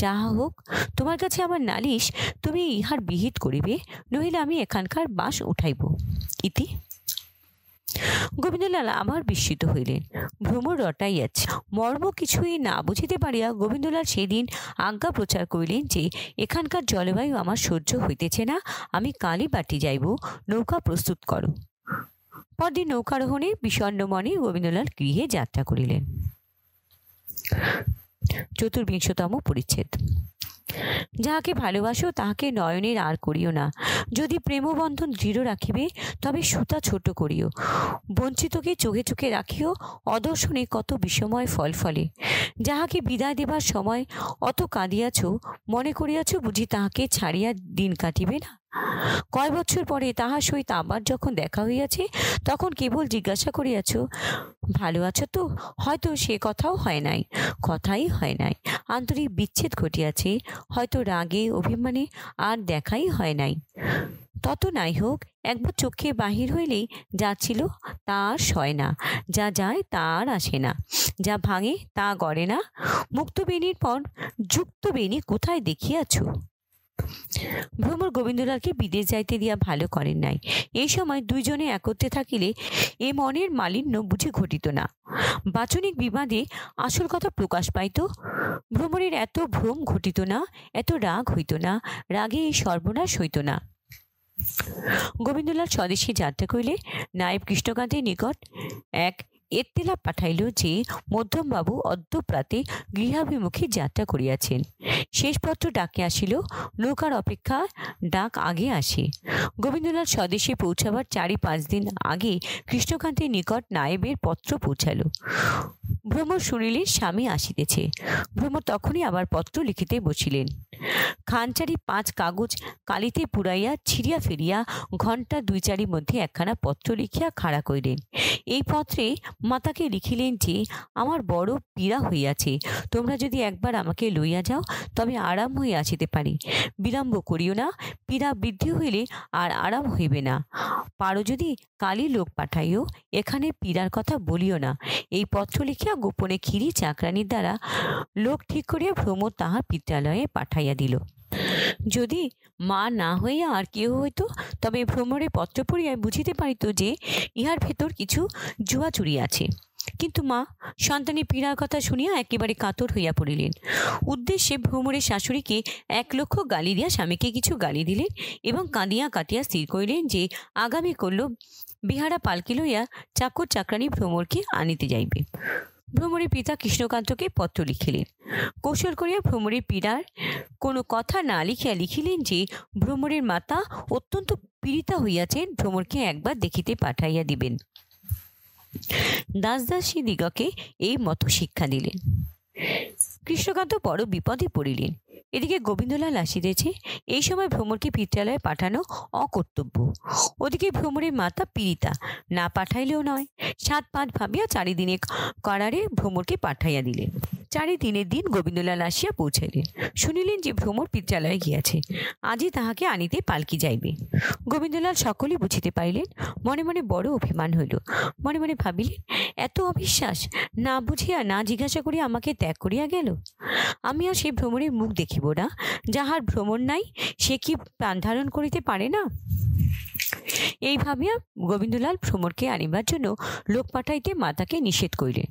যাহা হোক, তোমার কাছে আমার নালিশ, তুমি ইহার বিহিত করিবে, নহিলে আমি এখানকার বাস উঠাইব। ইতি। গোবিন্দলাল আবার বিস্মিত হইলেন। ভ্রমর রটাইয়াছে। মর্ম কিছুই না বুঝিতে পারিয়া গোবিন্দলাল সেদিন আজ্ঞা প্রচার করিলেন যে এখানকার জলবায়ু আমার সহ্য হইতেছে না, আমি কালই বাটি যাইব, নৌকা প্রস্তুত করো। পরদিন নৌকারোহণে বিষণ্ণ মনে গোবিন্দলাল গৃহে যাত্রা করিলেন। ৪৪তম পরিচ্ছেদ। যাহাকে ভালোবাসো তাহাকে নয়নের আর করিও না। যদি প্রেমবন্ধন দৃঢ় রাখিবে তবে সুতা ছোট করিও। বঞ্চিতকে চোখে চোখে রাখিও, অদর্শনে কত বিষময় ফল ফলে। যাহাকে বিদায় দেবার সময় অত কাঁদিয়াছ, মনে করিয়াছ বুঝি তাহাকে ছাড়িয়া দিন কাটিবে না? কয় বছর পরে তাহার সহিত আবার যখন দেখা হইয়াছে তখন কেবল জিজ্ঞাসা করিয়াছ, ভালো আছো তো? হয়তো সে কথাও হয় নাই, কথাই হয় নাই। আন্তরিক বিচ্ছেদ ঘটিয়াছে, হয়তো রাগে অভিমানে আর দেখাই হয় নাই। তত নাই হোক, একবার চোখে বাহির হইলেই যা ছিল তা আর সয় না, যা যায় তা আর আসে না, যা ভাঙে তা গড়ে না। মুক্তবেণীর পর যুক্তবেণী কোথায় দেখিয়াছ? ভ্রমর গোবিন্দলালকে বিদেশ যাইতে দিয়া ভালো করেন নাই। এই সময় দুইজনে একত্রে থাকিলে এ মনের মালিন্য বুঝি ঘটিত না। বাচনিক বিবাদে আসল কথা প্রকাশ পাইত। ভ্রমরের এত ভ্রম ঘটিত না, এত রাগ হইত না, রাগে এই সর্বনাশ হইত না। গোবিন্দলাল স্বদেশে যাত্রা করিলে নায়েব কৃষ্ণকান্তের নিকট এক এত্তেলা পাঠাইল যে মধ্যমবাবু অদ্য প্রাতে গৃহাভিমুখী যাত্রা করিয়াছেন। শেষপত্র ডাকে আসিল, নৌকার অপেক্ষা ডাক আগে আসে। গোবিন্দলাল স্বদেশে পৌঁছাবার 4-5 দিন আগে কৃষ্ণকান্তের নিকট নায়েবের পত্র পৌঁছালো। ভ্রমর শুনিলেন স্বামী আসিতেছে। ভ্রমর তখনই আবার পত্র লিখিতে বসিলেন। খানচারি 5 কাগজ কালিতে পুরাইয়া ছিঁড়িয়া ফিরিয়া ঘণ্টা 2-4 মধ্যে একখানা পত্র লিখিয়া খাড়া করিলেন। এই পত্রে মাতাকে লিখিলেন যে আমার বড় পীড়া হইয়াছে, তোমরা যদি একবার আমাকে লইয়া যাও তবে আরাম হইয়া আসিতে পারি। বিলম্ব করিও না, পীড়া বৃদ্ধি হইলে আর আরাম হইবে না। পারো যদি কালই লোক পাঠাইও, এখানে পীড়ার কথা বলিও না। এই পত্র লিখিয়া গোপনে খিরি চাকরানির দ্বারা লোক ঠিক করিয়া ভ্রমর তাহার পিত্রালয়ে পাঠাইয়া দিল। যদি মা না হইয়া আর কেউ হইতো তবে ভ্রমরের পত্র পড়িয়া বুঝিতে পারিত যে ইহার ভেতর কিছু জুয়াচুরি আছে। কিন্তু মা সন্তানের পীড়ার কথা শুনিয়া একেবারে কাতর হইয়া পড়িলেন। উদ্দেশ্যে ভ্রমরের শাশুড়িকে 1 লক্ষ গালি দিয়া স্বামীকে কিছু গালি দিলেন এবং কাঁদিয়া কাটিয়া স্থির করিলেন যে আগামী করল বিহারা পালকি লইয়া চাকর চাকরানি ভ্রমরকে আনিতে যাইবে। ভ্রমরের পিতা কৃষ্ণকান্তকে পত্র লিখিলেন। কৌশল করিয়া ভ্রমরের পীড়ার কোনো কথা না লিখিয়া লিখিলেন যে ভ্রমরের মাতা অত্যন্ত পীড়িতা হইয়াছেন, ভ্রমরকে একবার দেখিতে পাঠাইয়া দিবেন। দাসদাসী দিগকে এই মতো শিক্ষা দিলেন। কৃষ্ণকান্ত বড় বিপদে পড়িলেন। এদিকে গোবিন্দলাল আসিতেছে। এই সময় ভ্রমরকে পিত্রালয়ে পাঠানো অকর্তব্য। ওদিকে ভ্রমরের মাতা পীড়িতা, না পাঠাইলেও নয়। 7-5 ভাবিয়া 4 দিনে কারারে ভ্রমরকে পাঠাইয়া দিলেন। চারিদিনের দিন গোবিন্দলাল আসিয়া পৌঁছাইলেন। শুনিলেন যে ভ্রমর পিত্রালয়ে গিয়াছে, আজই তাহাকে আনিতে পালকি যাইবে। গোবিন্দলাল সকলেই বুঝিতে পারিলেন। মনে মনে বড় অভিমান হইল। মনে মনে ভাবিলেন, এত অবিশ্বাস! না বুঝিয়া না জিজ্ঞাসা করিয়া আমাকে ত্যাগ করিয়া গেল। আমি আর সেই ভ্রমরের মুখ দেখিব না। যাহার ভ্রমর নাই সে কি প্রাণ ধারণ করিতে পারে না? এই ভাবিয়া গোবিন্দলাল ভ্রমরকে আনিবার জন্য লোক পাঠাইতে মাতাকে নিষেধ করিলেন।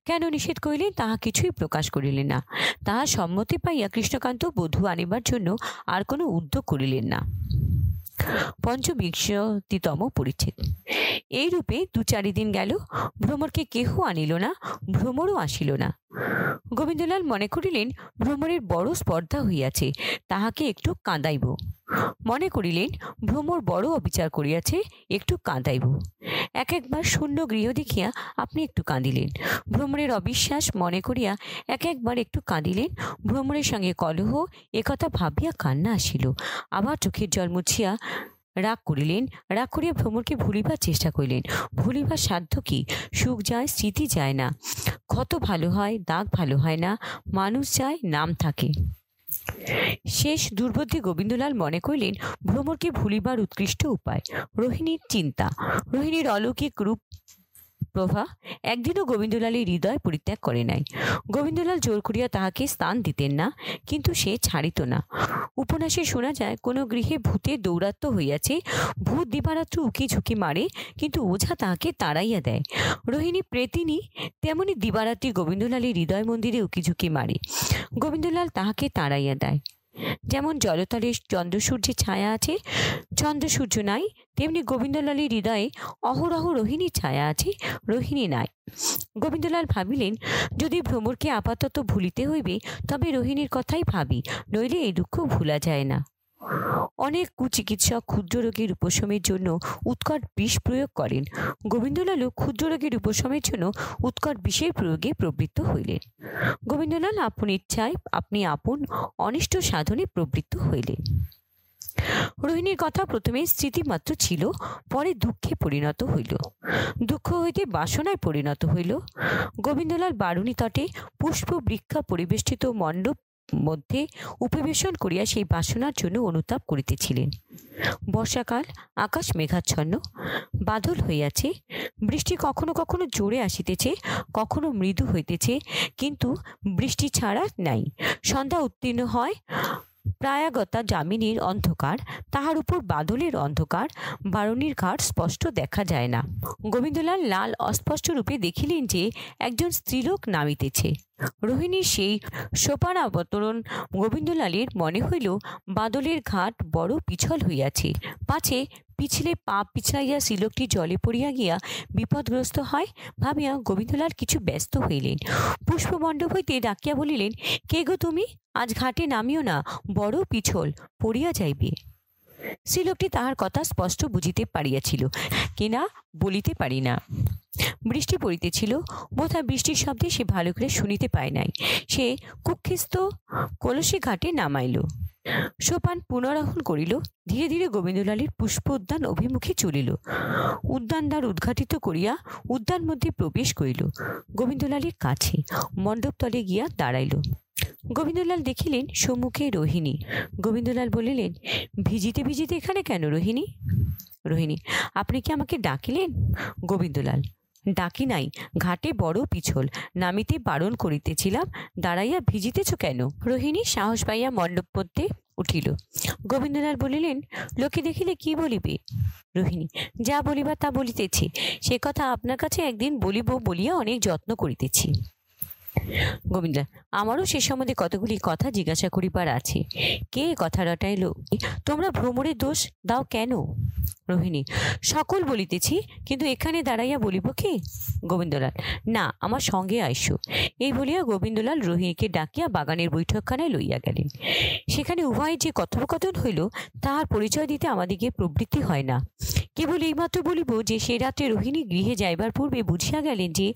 কেন নিষেধ করিলেন তাহা কিছুই প্রকাশ করিলেন না। তাহার সম্মতি পাইয়া কৃষ্ণকান্ত বধূ আনিবার জন্য আর কোনো উদ্যোগ করিলেন না। ৫৫তম পরিচ্ছেদ। এইরূপে ২-৪ দিন গেল। ভ্রমরকে কেহ আনিল না, ভ্রমরও আসিল না। গোবিন্দলাল মনে করিলেন ভ্রমরের বড় স্পর্ধা হইয়াছে, তাহাকে একটু কাঁদাইব। মনে করিলেন ভ্রমর বড় অবিচার করিয়াছে, একটু কাঁদাইব। একবার শূন্য গৃহ দেখিয়া আপনি একটু কাঁদিলেন। ভ্রমরের অবিশ্বাস মনে করিয়া একবার একটু কাঁদিলেন। ভ্রমরের সঙ্গে কলহ, একথা ভাবিয়া কান্না আসিল। আবার চোখের জল মুছিয়া রাগ করিলেন। রাগ করিয়া ভ্রমরকে ভুলিবার চেষ্টা করিলেন। ভুলিবার সাধ্য কি? সুখ যায়, স্মৃতি যায় না। ক্ষত ভালো হয়, দাগ ভালো হয় না। মানুষ যায়, নাম থাকে। শেষ দুর্বোধ্যে গোবিন্দলাল মনে করিলেন ভ্রমরকে ভুলিবার উৎকৃষ্ট উপায় রোহিণীর চিন্তা। রোহিণীর অলৌকিক রূপ প্রভা একদিনও গোবিন্দলালের হৃদয় পরিত্যাগ করে নাই। গোবিন্দলাল জোর করিয়া তাহাকে স্থান দিতেন না, কিন্তু সে ছাড়িত না। উপন্যাসে শোনা যায় কোনো গৃহে ভূতের দৌরাত্ম্য হইয়াছে। ভূত দিবারাত্র উকি ঝুঁকি মারে, কিন্তু ওঝা তাহাকে তাড়াইয়া দেয়। রোহিণী প্রেতিনী তেমনি দিবারাত্রি গোবিন্দলালের হৃদয় মন্দিরে উকি ঝুঁকি মারে। গোবিন্দলাল তাহাকে তাড়াইয়া দেয়। যেমন জলতলে চন্দ্রসূর্যের ছায়া আছে, চন্দ্রসূর্য নাই, তেমনি গোবিন্দলালের হৃদয়ে অহরহ রোহিণীর ছায়া আছে, রোহিণী নাই। গোবিন্দলাল ভাবিলেন, যদি ভ্রমরকে আপাতত ভুলিতে হইবে তবে রোহিণীর কথাই ভাবি, নইলে এই দুঃখ ভুলা যায় না। অনেক কুচিকিৎসক ক্ষুদ্র রোগের উপশমের জন্য উৎকট বিষ প্রয়োগ করেন। গোবিন্দলালও ক্ষুদ্র রোগের উপশমের জন্য উৎকট বিষের প্রয়োগে প্রবৃত্ত হইলেন। গোবিন্দলাল আপন ইচ্ছায় আপনি আপন অনিষ্ট সাধনে প্রবৃত্ত হইলেন। রোহিণীর কথা প্রথমে স্মৃতিমাত্র ছিল, পরে দুঃখে পরিণত হইল। দুঃখ হইতে বাসনায় পরিণত হইল। গোবিন্দলাল বারুণী তটে পুষ্প বৃক্ষা পরিবেষ্টিত মণ্ডপ মধ্যে উপবেশন করিয়া সেই বাসনার জন্য অনুতাপ করিতেছিলেন। বর্ষাকাল, আকাশ মেঘাচ্ছন্ন, বাদল হইয়াছে। বৃষ্টি কখনো কখনো জোরে আসিতেছে, কখনো মৃদু হইতেছে, কিন্তু বৃষ্টি ছাড়া নাই। সন্ধ্যা উত্তীর্ণ হয়। প্রায়াগতা যামিনীর অন্ধকার, তাহার উপর বাদলের অন্ধকার। বারুণীর ঘাট স্পষ্ট দেখা যায় না। গোবিন্দলাল লাল অস্পষ্ট রূপে দেখিলেন যে একজন স্ত্রীলোক নামিতেছে। রোহিণীর সেই সোপান অবতরণ গোবিন্দলালের মনে হইল বাদলের ঘাট বড় পিছল হইয়াছে। পাছে পিছলে পা পিছলাইয়া শ্রীলোকটি জলে পড়িয়া গিয়া বিপদগ্রস্ত হয় ভাবিয়া গোবিন্দলাল কিছু ব্যস্ত হইলেন। পুষ্পমণ্ডপ হইতে ডাকিয়া বলিলেন, কে গো তুমি? আজ ঘাটে নামিও না, বড় পিছল, পড়িয়া যাইবে। শ্রীলোকটি তাহার কথা স্পষ্ট বুঝিতে পারিয়াছিল, কিনা বলিতে পারি না। বৃষ্টি পড়িতেছিল, বোধহয় বৃষ্টির শব্দে সে ভালো করে শুনিতে পায় নাই। সে কুক্ষিস্থ কলসি ঘাটে নামাইল, সোপান পুনরারোহণ করিল। ধীরে ধীরে গোবিন্দলালের পুষ্প উদ্যান অভিমুখে চলিল। উদ্যান দ্বার উদ্ঘাটিত করিয়া উদ্যান মধ্যে প্রবেশ করিল। গোবিন্দলালের কাছে মণ্ডপতলে গিয়া দাঁড়াইল। গোবিন্দলাল দেখিলেন সম্মুখে রোহিণী। গোবিন্দলাল বলিলেন, ভিজিতে ভিজিতে এখানে কেন রোহিণী? রোহিণী, আপনি কি আমাকে ডাকিলেন? গোবিন্দলাল, ডাকি নাই, ঘাটে বড় পিছল, নামিতে বারণ করিতেছিলাম, দাঁড়াইয়া ভিজিতেছ কেন? রোহিণী সাহস পাইয়া মণ্ডপ মধ্যে উঠিল। গোবিন্দলাল বলিলেন, লোকে দেখিলে কি বলিবে? রোহিণী, যা বলিবার তা বলিতেছি, সে কথা আপনার কাছে একদিন বলিব বলিয়া অনেক যত্ন করিতেছি। গোবিন্দলাল, আমারও সে সম্বন্ধে কতগুলি কথা জিজ্ঞাসা করিবার আছে। কে কথা রটাইল? তোমরা ভ্রমরের দোষ দাও কেন? রোহিণী, সকল বলিতেছি, কিন্তু এখানে দাঁড়াইয়া বলিব কি? গোবিন্দলাল, না, আমার সঙ্গে আইসো। এই বলিয়া গোবিন্দলাল রোহিণীকে ডাকিয়া বাগানের বৈঠকখানায় লইয়া গেলেন। সেখানে উভয়ের যে কথোপকথন হইল তাহার পরিচয় দিতে আমাদিকে প্রবৃত্তি হয় না। কেবল এইমাত্র বলিব যে সে রাত্রে রোহিণী গৃহে যাইবার পূর্বে বুঝিয়া গেলেন যে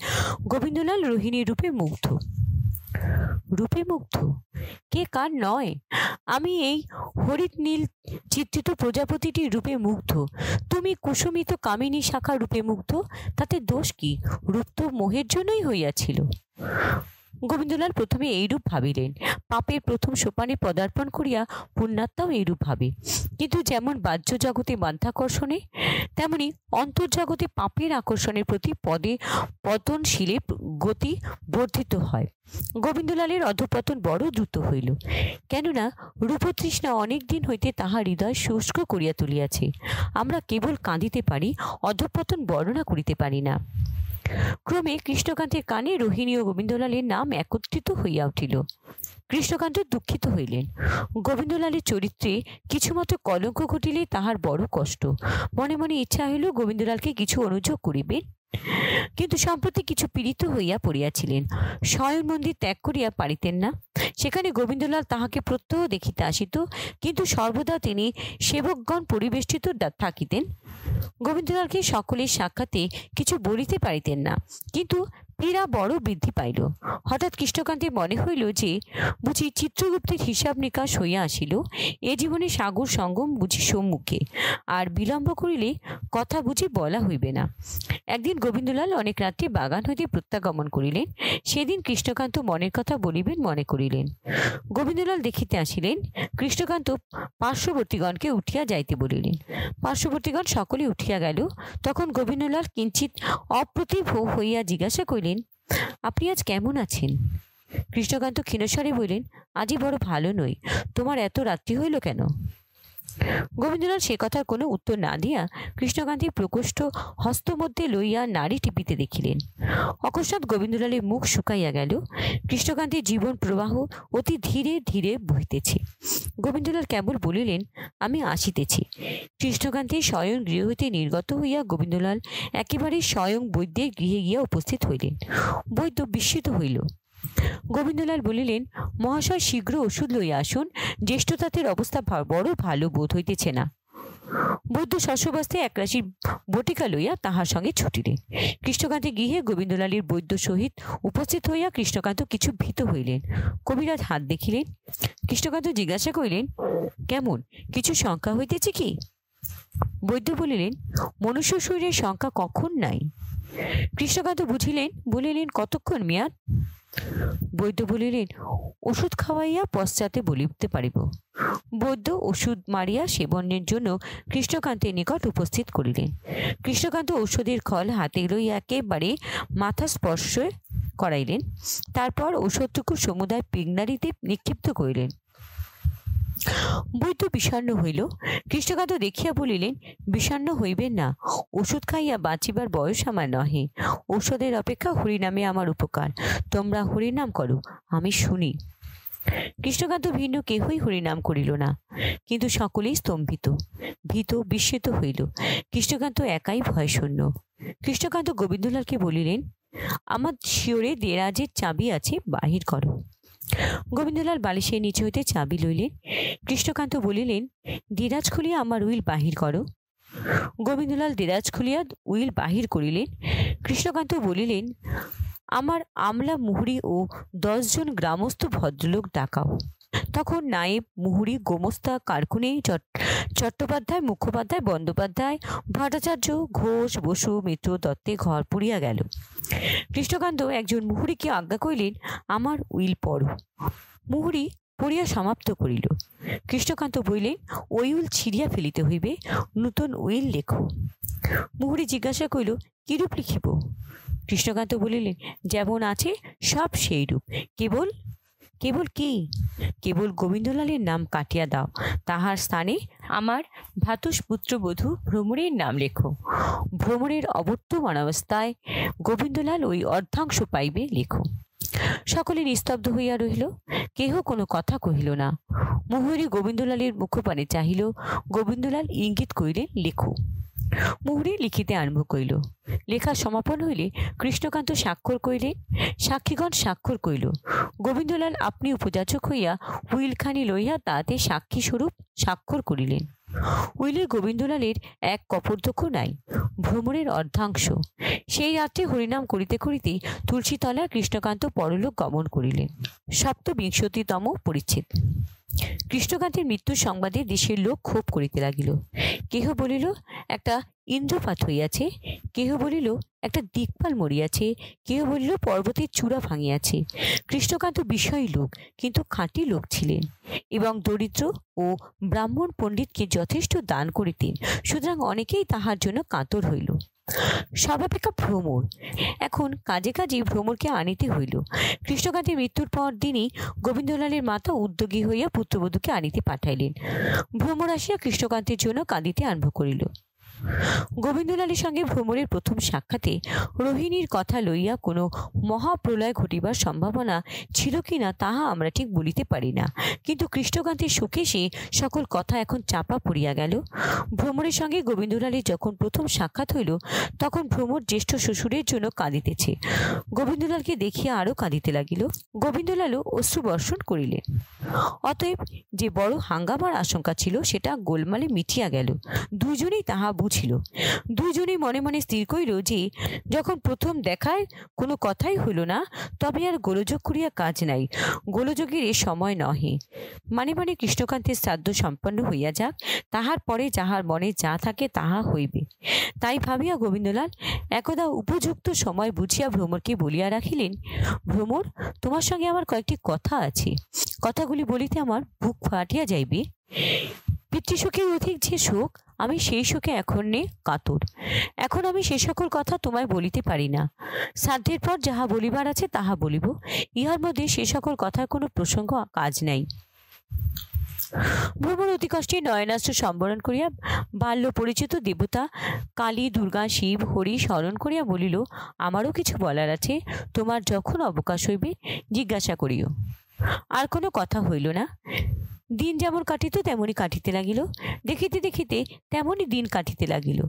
গোবিন্দলাল রোহিণীর রূপে মুগ্ধ। রূপে মুগ্ধ? কে কার নয়? আমি এই হরিত নীল চিত্রিত প্রজাপতিটির রূপে মুগ্ধ। তুমি কুসুমিত কামিনী শাখা রূপে মুগ্ধ, তাতে দোষ কি? রূপ তো মোহের জন্যই হইয়াছিল। গোবিন্দলাল প্রথমে এইরূপ ভাবিলেন, পাপের প্রথম সোপানে পদার্পণ করিয়া পুণ্যাত্মাও এইরূপ ভাবে। কিন্তু যেমন বাহ্য জগতে মাধ্যাকর্ষণে, তেমনি অন্তর্জগতে পাপের আকর্ষণের প্রতি পতনশীলের গতি বর্ধিত হয়। গোবিন্দলালের অধঃপতন বড় দ্রুত হইল, কেননা রূপতৃষ্ণা অনেক দিন হইতে তাহার হৃদয় শুষ্ক করিয়া তুলিয়াছে। আমরা কেবল কাঁদিতে পারি, অধঃপতন বর্ণনা করিতে পারি না। ক্রমে কৃষ্ণকান্তের কানে রোহিণী ও গোবিন্দলালের নাম একত্রিত হইয়া উঠিল। কৃষ্ণকান্ত দুঃখিত হইলেন। গোবিন্দলালের চরিত্রে কিছুমাত্র কলঙ্ক ঘটিলে তাহার বড় কষ্ট। মনে মনে ইচ্ছা হইল গোবিন্দলালকে কিছু অনুযোগ করিবেন, কিন্তু সম্প্রতি কিছু পীড়িত হইয়া পড়িয়াছিলেন। শয়ন মন্দির ত্যাগ করিয়া পারিতেন না। সেখানে গোবিন্দলাল তাহাকে প্রত্যহ দেখিতে আসিত, কিন্তু সর্বদা তিনি সেবকগণ পরিবেষ্টিত থাকিতেন। গোবিন্দলালকে সকলের সাক্ষাতে কিছু বলিতে পারিতেন না, কিন্তু পীড়া বড় বৃদ্ধি পাইল। হঠাৎ কৃষ্ণকান্তের মনে হইল যে বুঝি চিত্রগুপ্তের হিসাব নিকাশ হইয়া আসিল, এ জীবনে সাগর সঙ্গম বুঝি সম্মুখে, আর বিলম্ব করিলে কথা বুঝি বলা হইবে না। একদিন গোবিন্দলাল অনেক রাত্রে বাগান হইতে প্রত্যাগমন করিলেন। সেদিন কৃষ্ণকান্ত মনের কথা বলিবেন মনে করিলেন। গোবিন্দলাল দেখিতে আসিলেন। কৃষ্ণকান্ত পার্শ্ববর্তীগণকে উঠিয়া যাইতে বলিলেন। পার্শ্ববর্তীগণ সকলে উঠিয়া গেল। তখন গোবিন্দলাল কিঞ্চিত অপ্রতিভ হইয়া জিজ্ঞাসা করিলেন, আপনি আজ কেমন আছেন? কৃষ্ণকান্ত ক্ষীণস্বরে বললেন, আজই বড় ভালো নই। তোমার এত রাত্রি হইল কেন? গোবিন্দলাল সে কথার কোনো উত্তর না দিয়া কৃষ্ণকান্তের প্রকোষ্ঠ হস্ত মধ্যে লইয়া নাড়ি টিপিতে দেখিলেন। অকস্মাৎ গোবিন্দলালের মুখ শুকাইয়া গেল। কৃষ্ণকান্তের জীবন প্রবাহ অতি ধীরে ধীরে বহিতেছে। গোবিন্দলাল কেবল বলিলেন, আমি আসিতেছি। কৃষ্ণকান্তের স্বয়ং গৃহ হইতে নির্গত হইয়া গোবিন্দলাল একেবারে স্বয়ং বৈদ্যের গৃহে গিয়া উপস্থিত হইলেন। বৈদ্য বিস্মিত হইল। গোবিন্দলাল বলিলেন, মহাশয় শীঘ্র ওষুধ লইয়া আসুন, জ্যেষ্ঠতাতের অবস্থা বড় ভালো বোধ হইতেছে না। বৈদ্য শস্যবস্তে একরাশি বটিকা লইয়া তাহার সঙ্গে ছুটিলেন। কৃষ্ণকান্তের গৃহে গোবিন্দলালের বৈদ্য সহিত উপস্থিত হইয়া কৃষ্ণকান্ত কিছু ভীত হইলেন। কবিরাজ হাত দেখিলেন। কৃষ্ণকান্ত জিজ্ঞাসা করিলেন, কেমন, কিছু শঙ্কা হইতেছে কি? বৈদ্য বলিলেন, মনুষ্য শরীরের শঙ্কা কখন নাই। কৃষ্ণকান্ত বুঝিলেন, বলিলেন, কতক্ষণ মেয়াদ? বৈদ্য বলিলেন, ওষুধ খাওয়াইয়া পশ্চাতে বলিতে পারিব। বৈদ্য ওষুধ মারিয়া সেবনের জন্য কৃষ্ণকান্তের নিকট উপস্থিত করিলেন। কৃষ্ণকান্ত ঔষধের খল হাতে লইয়া একেবারে মাথা স্পর্শ করাইলেন। তারপর ঔষধটুকু সমুদায় পিগনারিতে নিক্ষিপ্ত করিলেন। বৈদ্য বিষণ্ণ হইল। কৃষ্ণকান্ত দেখিয়া বলিলেন, বিষণ্ণ হইবেন না, ওষুধ খাইয়া বাঁচিবার বয়স আমার নহে। ঔষধের অপেক্ষা হরিনামে আমার উপকার। তোমরা হরিনাম করো, আমি শুনি। কৃষ্ণকান্ত ভিন্ন কেহই হরিনাম করিল না, কিন্তু সকলেই স্তম্ভিত, ভীত, বিস্মিত হইল। কৃষ্ণকান্ত একাই ভয়শূন্য। কৃষ্ণকান্ত গোবিন্দলালকে বলিলেন, আমার শিওরে দেরাজের চাবি আছে, বাহির করো। গোবিন্দলাল বালিশের নিচে হইতে চাবি লইলেন। কৃষ্ণকান্ত বলিলেন, দেরাজ খুলিয়া আমার উইল বাহির করো। গোবিন্দলাল দেরাজ খুলিয়া উইল বাহির করিলেন। কৃষ্ণকান্ত বলিলেন, আমার আমলা মুহুরী ও 10 জন গ্রামস্থ ভদ্রলোক ডাকাও। তখন নায়েব, মুহুরী, গোমস্তা, কারকুনি, চট্টোপাধ্যায়, মুখোপাধ্যায়, বন্দ্যোপাধ্যায়, ভট্টাচার্য, ঘোষ, বসু, মিত্র, দত্তে ঘর পুড়িয়া গেল। কৃষ্ণকান্ত একজন মুহুরীকে আজ্ঞা করিলেন, আমার উইল পড়ো। মুহুরী পড়িয়া সমাপ্ত করিল। কৃষ্ণকান্ত বলিলেন, ওই উইল ছিঁড়িয়া ফেলিতে হইবে, নূতন উইল লেখো। মুহুরী জিজ্ঞাসা করিল, কিরূপ লিখিব? কৃষ্ণকান্ত বলিলেন, যেমন আছে সব সেই রূপ, কেবল কেবল কি? কেবল গোবিন্দলালের নাম কাটিয়া দাও, তাহার স্থানে আমার ভ্রাতুষ্পুত্রবধূ ভ্রমরের নাম লেখো। ভ্রমরের অবর্তমানাবস্থায় গোবিন্দলাল ওই অর্ধাংশ পাইবে, লেখো। সকলে নিস্তব্ধ হইয়া রহিল, কেহ কোনো কথা কহিল না। মুহুরী গোবিন্দলালের মুখপানে চাহিল। গোবিন্দলাল ইঙ্গিত করিলেন, লেখো। মুহুরী লিখিতে আরম্ভ করিল। লেখা সমাপন হইলে কৃষ্ণকান্ত স্বাক্ষর করিলেন। সাক্ষীগণ স্বাক্ষর করিল। গোবিন্দলাল আপনি উপযাচক হইয়া উইলখানি লইয়া তাতে সাক্ষী স্বরূপ স্বাক্ষর করিলেন। উইলে গোবিন্দলালের এক কপোর্ধক্ষ নাই, ভ্রমরের অর্ধাংশ। সেই রাত্রে হরিনাম করিতে করিতে তুলসীতলা কৃষ্ণকান্ত পরলোক গমন করিলেন। ৭বিংশতিতম পরিচ্ছেদ। কৃষ্ণকান্তের মৃত্যুর সংবাদে দেশের লোক ক্ষোভ করিতে লাগিল। কেহ বলিল একটা ইন্দ্রপাত হইয়াছে, কেহ বলিল একটা দিকপাল মরিয়াছে, কেহ বলিল পর্বতের চূড়া ভাঙিয়াছে। কৃষ্ণকান্ত বিষয়ী লোক, কিন্তু খাঁটি লোক ছিলেন এবং দরিদ্র ও ব্রাহ্মণ পণ্ডিতকে যথেষ্ট দান করিতেন, সুতরাং অনেকেই তাহার জন্য কাতর হইল। সর্বাপেক্ষা ভ্রমর, এখন কাজে কাজে ভ্রমরকে আনিতে হইল। কৃষ্ণকান্তের মৃত্যুর পর দিনই গোবিন্দলালের মাতা উদ্যোগী হইয়া পুত্রবধূকে আনিতে পাঠাইলেন। ভ্রমর আসিয়া কৃষ্ণকান্তের জন্য কাঁদিতে আরম্ভ করিল। গোবিন্দলালের সঙ্গে ভ্রমরের প্রথম সাক্ষাতে রোহিণীর কথা লইয়া কোনো মহাপ্রলয় ঘটিবার সম্ভাবনা ছিল কিনা তাহা আমরা ঠিক বলিতে পারি না, কিন্তু কৃষ্ণকান্তের শোকে সে সকল কথা এখন চাপা পড়িয়া গেল। ভ্রমরের সঙ্গে গোবিন্দলালের যখন প্রথম সাক্ষাৎ হইল, তখন ভ্রমর জ্যেষ্ঠ শ্বশুরের জন্য কাঁদিতেছে। গোবিন্দলালকে দেখিয়া আরও কাঁদিতে লাগিল। গোবিন্দলালও অশ্রুবর্ষণ করিলেন। অতএব যে বড় হাঙ্গামার আশঙ্কা ছিল সেটা গোলমালে মিটিয়া গেল। দুইজনেই তাহা বুঝিল। দুইজনেই মনে মনে স্থির করিল যে যখন প্রথম দেখায় কোনো কথাই হইল না, তবে আর গোলযোগ করিয়া কাজ নাই। গোলযোগের এ সময় নহে। মানে মানে কৃষ্ণকান্তের শ্রাদ্ধ সম্পন্ন হইয়া যাক, তাহার পরে যাহার মনে যা থাকে তাহা হইবে। তাই ভাবিয়া গোবিন্দলাল একদা উপযুক্ত সময় বুঝিয়া ভ্রমরকে বলিয়া রাখিলেন, ভ্রমর, তোমার সঙ্গে আমার কয়েকটি কথা আছে। কথাগুলি বলিতে আমার বুক ফাটিয়া যাইবে। পিতৃশোকের অধিক যে শোক, আমি সেই শোকে এখন কাতর। এখন আমি সে সকল কথা তোমায় বলিতে পারি না। শ্রাদ্ধের পর যাহা বলিবার আছে তাহা বলিব। ইহার মধ্যে সে সকল কথার কোনো প্রসঙ্গ কাজ নাই। ভ্রমর অতি কষ্টে নয়নাস্ত্র সম্বরণ করিয়া বাল্য পরিচিত দেবতা কালী, দুর্গা, শিব, হরি স্মরণ করিয়া বলিল, আমারও কিছু বলার আছে, তোমার যখন অবকাশ হইবে জিজ্ঞাসা করিও। আর কোনো কথা হইল না। দিন যেমন কাটিত তেমনই কাটিতে লাগিল। দেখিতে দেখিতে তেমনই দিন কাটিতে লাগিল।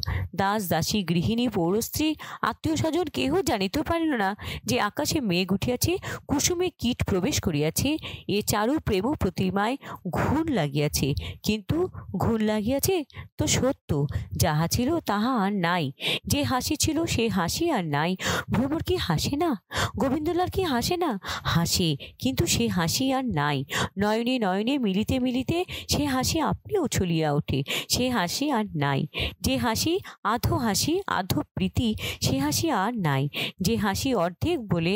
দাস, দাসী, গৃহিণী, পৌরস্ত্রী, আত্মীয় স্বজন কেহ জানিতেও পারিল না যে আকাশে মেঘ উঠিয়াছে, কুসুমে কীট প্রবেশ করিয়াছে, এ চারু প্রেম প্রতিমায় ঘুণ লাগিয়াছে। কিন্তু ঘুণ লাগিয়াছে তো সত্য, যাহা ছিল তাহা আর নাই। যে হাসি ছিল সে হাসি আর নাই। ভ্রমর কি হাসে না? গোবিন্দলাল কি হাসে না? হাসে, কিন্তু সে হাসি আর নাই। নয়নে নয়নে মিলিতে মিলিতে সে হাসি আপনিও চলিয়া ওঠে। সে হাসি আর নাই। যে হাসি আধো প্রীতি, সে হাসি আর নাই। যে হাসি অর্ধেক বলে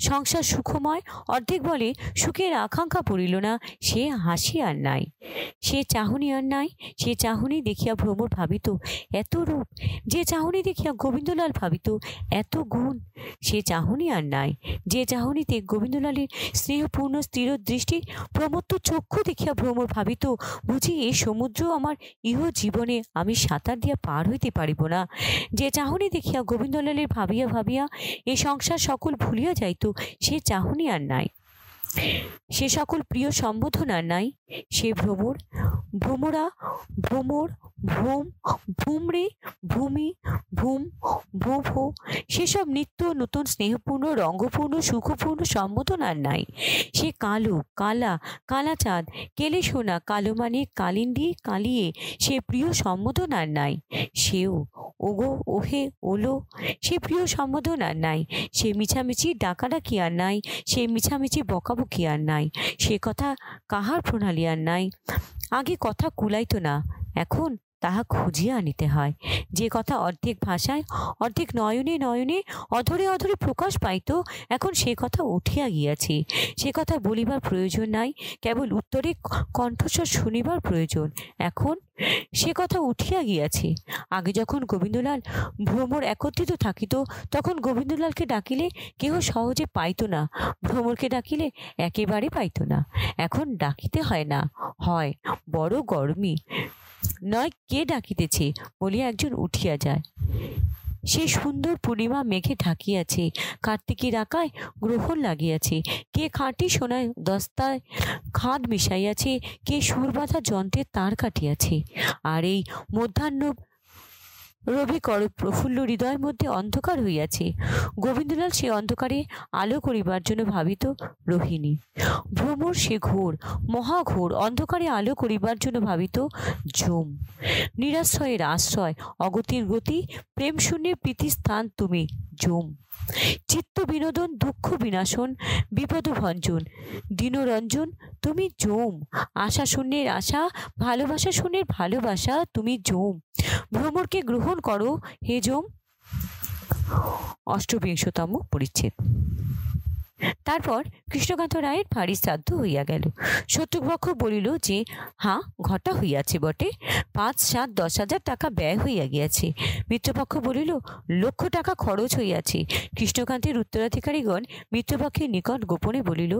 সংসার সুখময়, অর্ধেক বলে সুখের আকাঙ্ক্ষা পড়িল না, সে হাসি আর নাই। সে চাহনি আর নাই। সে চাহনি দেখিয়া ভ্রমর ভাবিত এত রূপ, যে চাহনি দেখিয়া গোবিন্দলাল ভাবিত এত গুণ, সে চাহনি আর নাই। যে চাহনিতে গোবিন্দলালের স্নেহপূর্ণ স্থির দৃষ্টি, প্রমত্ত চক্ষু দেখিয়া ভ্রমর ভাবিত, বুঝি এই সমুদ্র আমার ইহ জীবনে আমি সাঁতার দিয়া পার হইতে পারিব না। যে চাহনি দেখিয়া গোবিন্দলালের ভাবিয়া ভাবিয়া এ সংসার সকল ভুলিয়া যাইত, সে চাহনি আর নাই। সে সকল প্রিয় সম্বোধন আর নাই। সে ভ্রমর, ভ্রমরা, ভ্রমর, ভ্রম, ভূমরে, ভূমি, ভূম, ভূভ, সেসব নিত্য নতুন স্নেহপূর্ণ, রঙ্গপূর্ণ, সুখপূর্ণ সম্বোধন আর নাই। সে কালো, কালা, কালাচাঁদ, কেলে সোনা, কালো মানিক, কালিন্দী, কালিয়ে, সে প্রিয় সম্বোধন আর নাই। সেও ওগো, ওহে, ওলো, সে প্রিয় সম্বোধন আর নাই। সে মিছামিছি ডাকাডাকি আর নাই। সে মিছামিছি বকাবকি আর নাই। সে কথা কাহার প্রণালী আর নাই। আগে কথা কুলাইতো না, এখন তাহা খুঁজিয়া আনিতে হয়। যে কথা অর্ধেক ভাষায়, অর্ধেক নয়নে নয়নে, অধরে অধরে প্রকাশ পাইত, এখন সে কথা উঠিয়া গিয়াছে। সে কথা বলিবার প্রয়োজন নাই, কেবল উত্তরে কণ্ঠস্বর শুনিবার প্রয়োজন। এখন সে কথা উঠিয়া গিয়াছে। আগে যখন গোবিন্দলাল ভ্রমর একত্রিত থাকিত, তখন গোবিন্দলালকে ডাকিলে কেহ সহজে পাইত না, ভ্রমরকে ডাকিলে একেবারে পাইত না। এখন ডাকিতে হয় না, হয় বড় গরমি নয় কে ডাকিতেছে বলিয়া একজন উঠিয়া যায়। সে সুন্দর পূর্ণিমা মেঘে ঢাকিয়াছে, কার্তিকের আকায় গ্রহণ লাগিয়াছে। কে খাঁটি সোনায় দস্তায় খাদ মিশাইয়াছে, কে সুর বাঁধা যন্ত্রের তার কাটিয়াছে। আর এই মধ্যাহ্ন রবিকর প্রফুল্ল হৃদয়ের মধ্যে অন্ধকার হইয়াছে। গোবিন্দলাল সে অন্ধকারে আলো করিবার জন্য ভাবিত রোহিণী। ভ্রমর সে ঘোর, মহাঘোর অন্ধকারে আলো করিবার জন্য ভাবিত যম। নিরাশ্রয়ের আশ্রয়, অগতির গতি, প্রেম শূন্যের প্রীতিস্থান তুমি জম। চিত্ত বিনোদন, দুঃখ বিনাশন, বিপদ ভঞ্জন, দীনরঞ্জন তুমি জম। আশা শূন্যের আশা, ভালোবাসা শূন্যের ভালোবাসা তুমি জম। ভ্রমরকে গ্রহণ করো হে জম। অষ্টবিংশতম পরিচ্ছেদ। তারপর কৃষ্ণকান্ত রায়ের ভারী শ্রাদ্ধ হইয়া গেল। শত্রুপক্ষ বলিল যে হাঁ, ঘটা হইয়াছে বটে, 5, 7, 10 হাজার টাকা ব্যয় হইয়া গিয়াছে। মিত্রপক্ষ বলিল লক্ষ টাকা খরচ হইয়াছে। কৃষ্ণকান্তের উত্তরাধিকারীগণ মিত্রপক্ষের নিকট গোপনে বলিল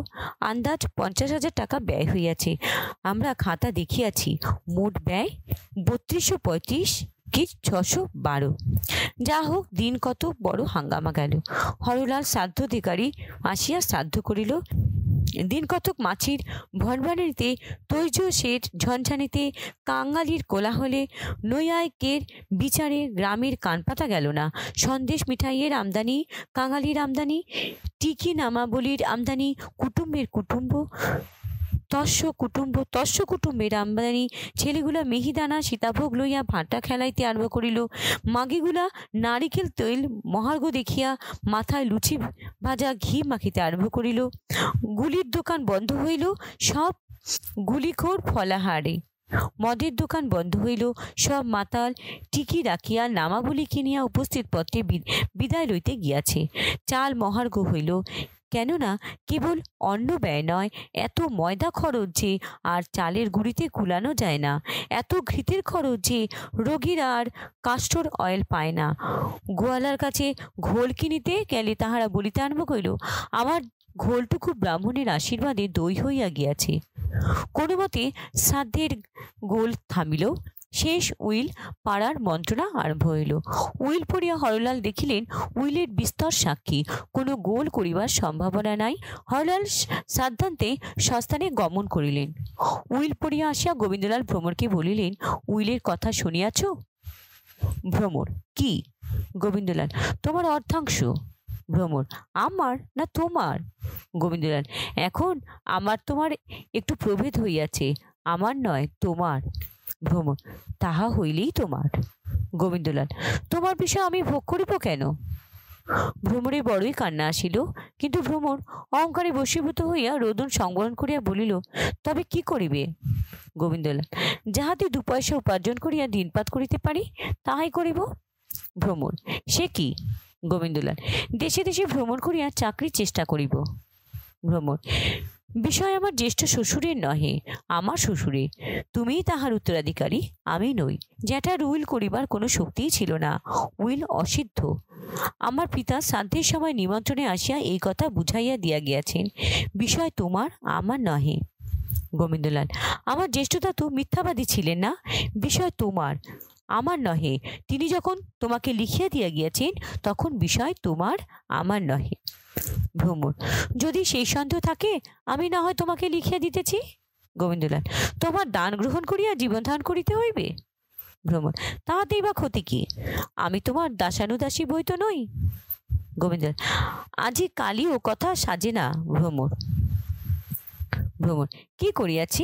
আন্দাজ 50,000 টাকা ব্যয় হইয়াছে। আমরা খাতা দেখিয়াছি, মোট ব্যয় 3235 কি 612। যা হোক, দিন কত বড় হাঙ্গামা গেল। হরলাল শ্রাদ্ধাধিকারী আসিয়া শ্রাদ্ধ করিল। দিন কতক মাছির ভনভানিতে, তৈজ শেঠ ঝনঝানিতে, কাঙালির কোলাহলে, নৈয়ায়িকের বিচারে গ্রামের কানপাতা গেল না। সন্দেশ মিঠাইয়ের আমদানি, কাঙালির আমদানি, টিকি নামাবলির আমদানি, কুটুম্বের কুটুম্ব তস্য কুটুম্বের আমদানি। ছেলেগুলা মিহিদানা সীতাভোগ লইয়া ভাঁটা খেলাইতে আরম্ভ করিল। মাগিগুলা নারিকেল তৈল মহার্ঘ দেখিয়া মাথায় লুচি ভাজা ঘি মাখিতে আরম্ভ করিল। গুলির দোকান বন্ধ হইল, সব গুলিখোর ফলাহারে। মদের দোকান বন্ধ হইল, সব মাতাল টিকি রাখিয়া নামাবলি কিনিয়া উপস্থিত পত্রে বিদায় লইতে গিয়াছে। চাল মহার্ঘ হইল, কেননা কেবল অন্ন ব্যয় নয়, এত ময়দা খরচ যে আর চালের গুঁড়িতে কুলানো যায় না, এত ঘৃতের খরচ যে রোগীরা আর কাস্টর অয়েল পায় না। গোয়ালার কাছে ঘোল কিনিতে গেলে তাহারা বলিতে আরম্ভ করিল আমার ঘোলটুকু ব্রাহ্মণের আশীর্বাদে দই হইয়া গিয়াছে। কোনো মতে শ্রাদ্ধের গোল থামিল। শেষ উইল পাড়ার মন্ত্রণা আরম্ভ হইল। উইল পড়িয়া হরলাল দেখিলেন উইলের বিস্তর সাক্ষী, কোনো গোল করিবার সম্ভাবনা নাই। হরলাল শ্রাদ্ধান্তে স্বস্থানে গমন করিলেন। উইল পড়িয়া আসিয়া গোবিন্দলাল ভ্রমরকে বলিলেন উইলের কথা শুনিয়াছ? ভ্রমর কি? গোবিন্দলাল তোমার অর্ধাংশ। ভ্রমর আমার না তোমার? গোবিন্দলাল এখন আমার তোমার একটু প্রভেদ হইয়াছে, আমার নয় তোমার। ভ্রমর তাহা হইলেই তোমার। গোবিন্দলাল তোমার বিষয় আমি ভোগ করিব কেন? ভ্রমরের বড়ই কান্না আসিল, কিন্তু ভ্রমর অহংকারে বশীভূত হইয়া রোদন সংবরণ করিয়া বলিল তবে কি করিবে? গোবিন্দলাল যাহাতে 2 পয়সা উপার্জন করিয়া দিনপাত করিতে পারি তাহাই করিব। ভ্রমর সে কি? গোবিন্দলাল দেশে দেশে ভ্রমণ করিয়া চাকরির চেষ্টা করিব। ভ্রমর বিষয় আমার জ্যেষ্ঠ শ্বশুরের নহে, আমার শ্বশুরের। তুমিই তাহার উত্তরাধিকারী, আমি নই। জ্যাঠার উইল করিবার কোনো শক্তিই ছিল না, উইল অসিদ্ধ। আমার পিতা শ্রাদ্ধের সময় নিমন্ত্রণে আসিয়া এই কথা বুঝাইয়া দিয়া গিয়াছেন, বিষয় তোমার, আমার নহে। গোবিন্দলাল আমার জ্যেষ্ঠতা তো মিথ্যাবাদী ছিলেন না, বিষয় তোমার, আমার নহে। তিনি যখন তোমাকে লিখিয়া দিয়া গিয়াছেন তখন বিষয় তোমার, আমার নহে। ভ্রমর যদি সেই সন্দেহ থাকে আমি না হয় তোমাকে লিখিয়া দিতেছি। গোবিন্দলাল তোমার দান গ্রহণ করিয়া জীবন ধারণ করিতে হইবে। ভ্রমর তাহাতেই বা ক্ষতি কি? আমি তোমার দাসানুদাসী বই তো নই। গোবিন্দলাল আজি কালি ও কথা সাজে না। ভ্রমর কি করিয়াছি?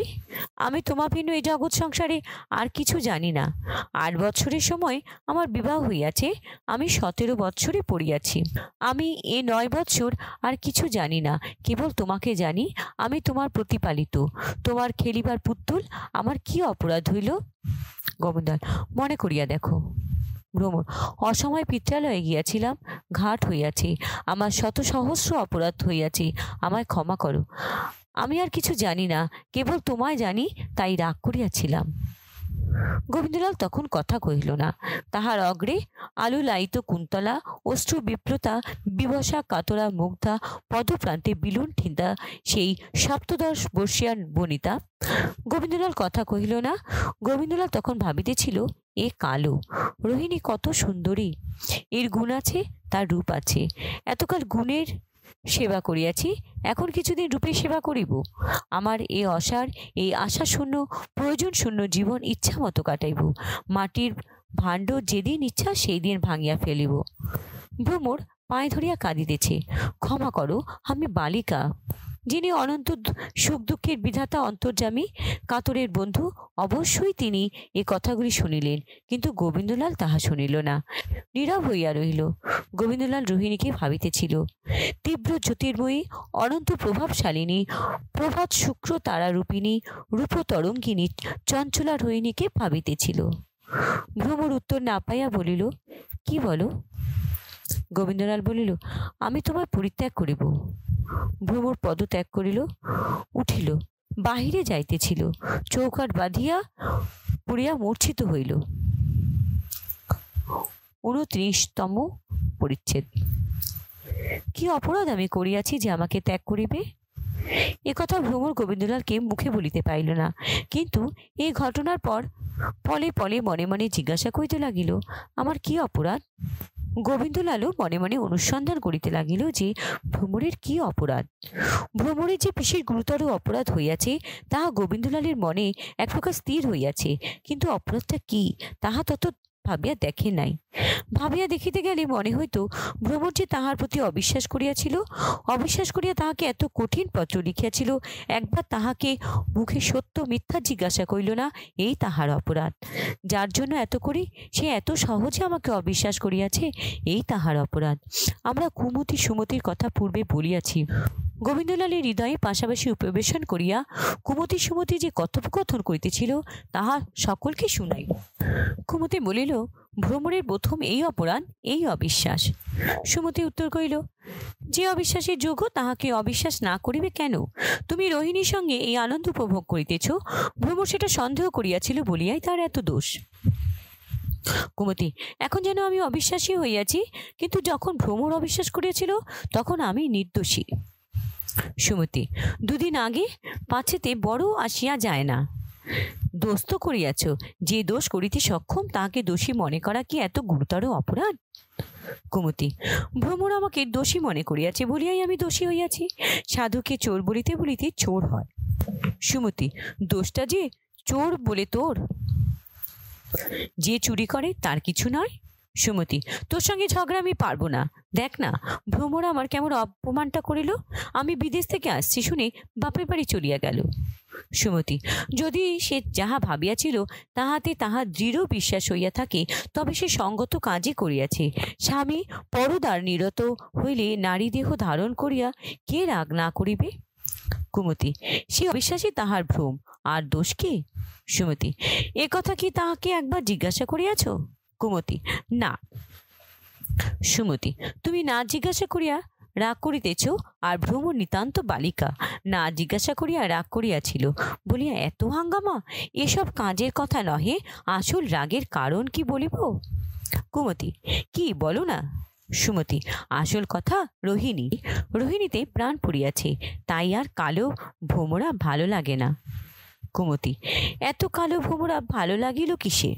আমি তোমার ভিন্ন এই জগৎ সংসারে আর কিছু জানি না। 8 বৎসরের সময় আমার বিবাহ হইয়াছে, আমি 17 বৎসরে পড়িয়াছি। আমি এ 9 বৎসর আর কিছু জানি না, কেবল তোমাকে জানি। আমি তোমার প্রতিপালিত, তোমার খেলিবার পুতুল। আমার কি অপরাধ হইল? গোবিন্দলাল মনে করিয়া দেখো। ভ্রমর অসময় পিত্রালয়ে গিয়াছিলাম, ঘাট হইয়াছে, আমার শত সহস্র অপরাধ হইয়াছে, আমায় ক্ষমা করো। আমি আর কিছু জানি না, কেবল তোমায় জানি, তাই রাগ করিয়াছিলাম। গোবিন্দলাল তখন কথা কহিল না। তাহার অগ্রে আলু লাইত কুন্তলা, অশ্রু বিপ্লতা, বিবসা কাতরা মুগ্ধা, পদপ্রান্তে বিলুন ঠিন্দা সেই 17 বর্ষিয়া বনিতা। গোবিন্দলাল কথা কহিল না। গোবিন্দলাল তখন ভাবিতেছিল এ কালো, রোহিণী কত সুন্দরী, এর গুণ আছে, তার রূপ আছে। এতকাল গুণের সেবা করিয়াছি, এখন কিছুদিন রূপে সেবা করিব। আমার এ অসার, এই আশা শূন্য, প্রয়োজন শূন্য জীবন ইচ্ছা মতো কাটাইব। মাটির ভাণ্ড যেদিন ইচ্ছা সেই দিন ভাঙিয়া ফেলিব। ভ্রমর পায়ে ধরিয়া কাঁদিতেছে। ক্ষমা করো, আমি বালিকা। যিনি অনন্ত সুখ দুঃখের বিধাতা অন্তর্যামী কাতরের বন্ধু, অবশ্যই তিনি এ কথাগুলি শুনিলেন, কিন্তু গোবিন্দলাল তাহা শুনিল না, নীরব হইয়া রহিল। গোবিন্দলাল রোহিণীকে ভাবিতেছিল। তীব্র জ্যোতির্ময়ী, অনন্ত প্রভাবশালিনী, প্রভাত শুক্র তারারূপিণী, রূপতরঙ্গিনী চঞ্চলা রোহিণীকে ভাবিতেছিল। ভ্রমর উত্তর না পাইয়া বলিল, কি বলো? গোবিন্দলাল বলিল, আমি তোমায় পরিত্যাগ করিব। ভ্রমর পদত্যাগ করিল, উঠিল, বাহিরে যাইতেছিল, চৌকাঠ বাঁধিয়া পড়িয়া মূর্ছিত হইল। 29তম পরিচ্ছেদ। কি অপরাধ আমি করিয়াছি যে আমাকে ত্যাগ করিবে? একথা ভ্রমর গোবিন্দলালকে মুখে বলিতে পারিল না, কিন্তু এই ঘটনার পর পলে পলে মনে মনে জিজ্ঞাসা করিতে লাগিল, আমার কি অপরাধ? গোবিন্দলালও মনে মনে অনুসন্ধান করিতে লাগিল যে ভ্রমরের কি অপরাধ। ভ্রমরের যে বিশেষ গুরুতর অপরাধ হইয়াছে তাহা গোবিন্দলালের মনে এক প্রকার স্থির হইয়াছে, কিন্তু অপরাধটা কি তাহা তত ভাবিয়া দেখে নাই। ভাবিয়া দেখিতে গেলে মনে হইত ভ্রমর যে তাহার প্রতি অবিশ্বাস করিয়াছিল, অবিশ্বাস করিয়া তাহাকে এত কঠিন পত্র লিখিয়াছিল, একবার তাহাকে মুখে সত্য মিথ্যা জিজ্ঞাসা করিল না, এই তাহার অপরাধ। যার জন্য এত করি সে এত সহজে আমাকে অবিশ্বাস করিয়াছে, এই তাহার অপরাধ। আমরা কুমতি সুমতির কথা পূর্বে বলিয়াছি। গোবিন্দলালের হৃদয়ে পাশাপাশি উপবেশন করিয়া কুমতি সুমতি যে কথোপকথন করিতেছিল তাহা সকলকে শুনাইল। কুমতি বলিল, ভ্রমরের প্রথম এই অপরাধ, এই অবিশ্বাস। সুমতি উত্তর করিল, যে অবিশ্বাসের যোগ্য তাহাকে অবিশ্বাস না করিবে কেন? তুমি রোহিণীর সঙ্গে এই আনন্দ উপভোগ করিতেছ, ভ্রমর সেটা সন্দেহ করিয়াছিল বলিয়াই তার এত দোষ। কুমতি, এখন যেন আমি অবিশ্বাসী হইয়াছি, কিন্তু যখন ভ্রমর অবিশ্বাস করিয়াছিল তখন আমি নির্দোষী। সুমতি, দুদিন আগে পাছেতে বড় আসিয়া যায় না। দোষ তো করিয়াছ, যে দোষ করিতে সক্ষম তাহাকে দোষী মনে করা কি এত গুরুতর অপরাধ? কুমতি, ভ্রমর আমাকে দোষী মনে করিয়াছে বলিয়াই আমি দোষী হইয়াছি। সাধুকে চোর বলিতে বলিতে চোর হয়। সুমতি, দোষটা যে চোর বলে তোর? যে চুরি করে তার কিছু নয়। সুমতি, তোর সঙ্গে ঝগড়া আমি পারবো না। দেখ না ভ্রমর আমার কেমন অপমানটা করিল। আমি বিদেশ থেকে আসছি শুনে বাপের বাড়ি চলিয়া গেল। সুমতি, যদি সে যাহা ভাবিয়াছিল তাহাতে তাহার দৃঢ় বিশ্বাস হইয়া থাকে, তবে সে সঙ্গত কাজই করিয়াছে। স্বামী পরদার নিরত হইলে নারী দেহ ধারণ করিয়া কে রাগ না করিবে? কুমতি, সে অবিশ্বাসী তাহার ভ্রম, আর দোষ কি? সুমতি, এ কথা কি তাহাকে একবার জিজ্ঞাসা করিয়াছ? কুমতি, না। সুমতি, তুমি না জিজ্ঞাসা করিয়া রাগ করিতেছ, আর ভ্রমর নিতান্ত বালিকা, না জিজ্ঞাসা করিয়া রাগ করিয়াছিল বলিয়া এত হাঙ্গামা? এসব কাজের কথা নহে, আসল রাগের কারণ কি বলিব? কুমতি, কি বলো না। সুমতি, আসল কথা রোহিণী। রোহিণীতে প্রাণ পড়িয়াছে, তাই আর কালো ভ্রমরা ভালো লাগে না। কুমতি, এত কালো ভ্রমরা ভালো লাগিল কিসে?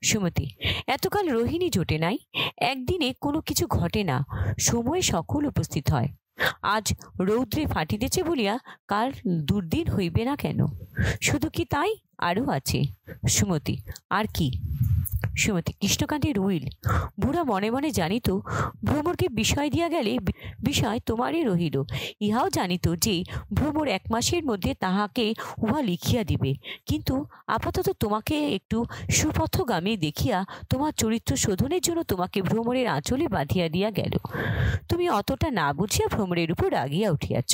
সুমতি, এতকাল রোহিণী জোটে নাই, একদিনে কোনো কিছু ঘটে না, সময় সকল উপস্থিত হয়। আজ রৌদ্রে ফাটিতেছে বলিয়া কাল দুর্দিন হইবে না কেন? শুধু কি তাই, আরও আছে। সুমতি, আর কি? সুমতি, কৃষ্ণকান্তের উইল। বুড়া মনে মনে জানিত ভ্রমরকে বিষয় দিয়া গেলে বিষয় তোমারই রহিল। ইহাও জানিত যে ভ্রমর 1 মাসের মধ্যে তাহাকে উহা লিখিয়া দিবে, কিন্তু আপাতত তোমাকে একটু সুপথগামী দেখিয়া তোমার চরিত্র শোধনের জন্য তোমাকে ভ্রমরের আঁচলে বাঁধিয়া দিয়া গেল। তুমি অতটা না বুঝিয়া ভ্রমরের উপর রাগিয়া উঠিয়াছ।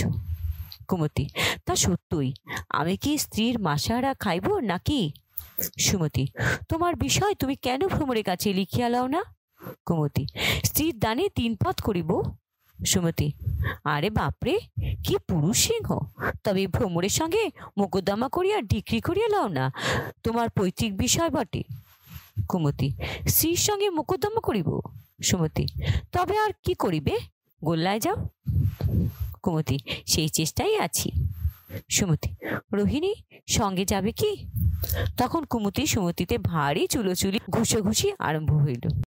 কুমতি, তা সত্যই। আমি কি স্ত্রীর মাসাহারা খাইব নাকি? সুমতি, তোমার বিষয় তুমি কেন ভ্রমরের কাছে লিখিয়া লও না? কুমতি, স্ত্রীর দানে 3 পথ করিব। সুমতি, আরে বাপরে, কি পুরুষ সিংহ! তবে ভ্রমরের সঙ্গে মোকদ্দমা করিয়া ডিক্রি করিয়া লও না, তোমার পৈতৃক বিষয় বটে। কুমতি, স্ত্রীর সঙ্গে মোকদ্দমা করিব? সুমতি, তবে আর কি করিবে, গোল্লায় যাও। কুমতি, সেই চেষ্টাই আছি। সুমতি, রোহিণী সঙ্গে যাবে কি? তখন কুমতি সুমতিতে ভারী চুলোচুলি ঘুষোঘুষি আরম্ভ হইল।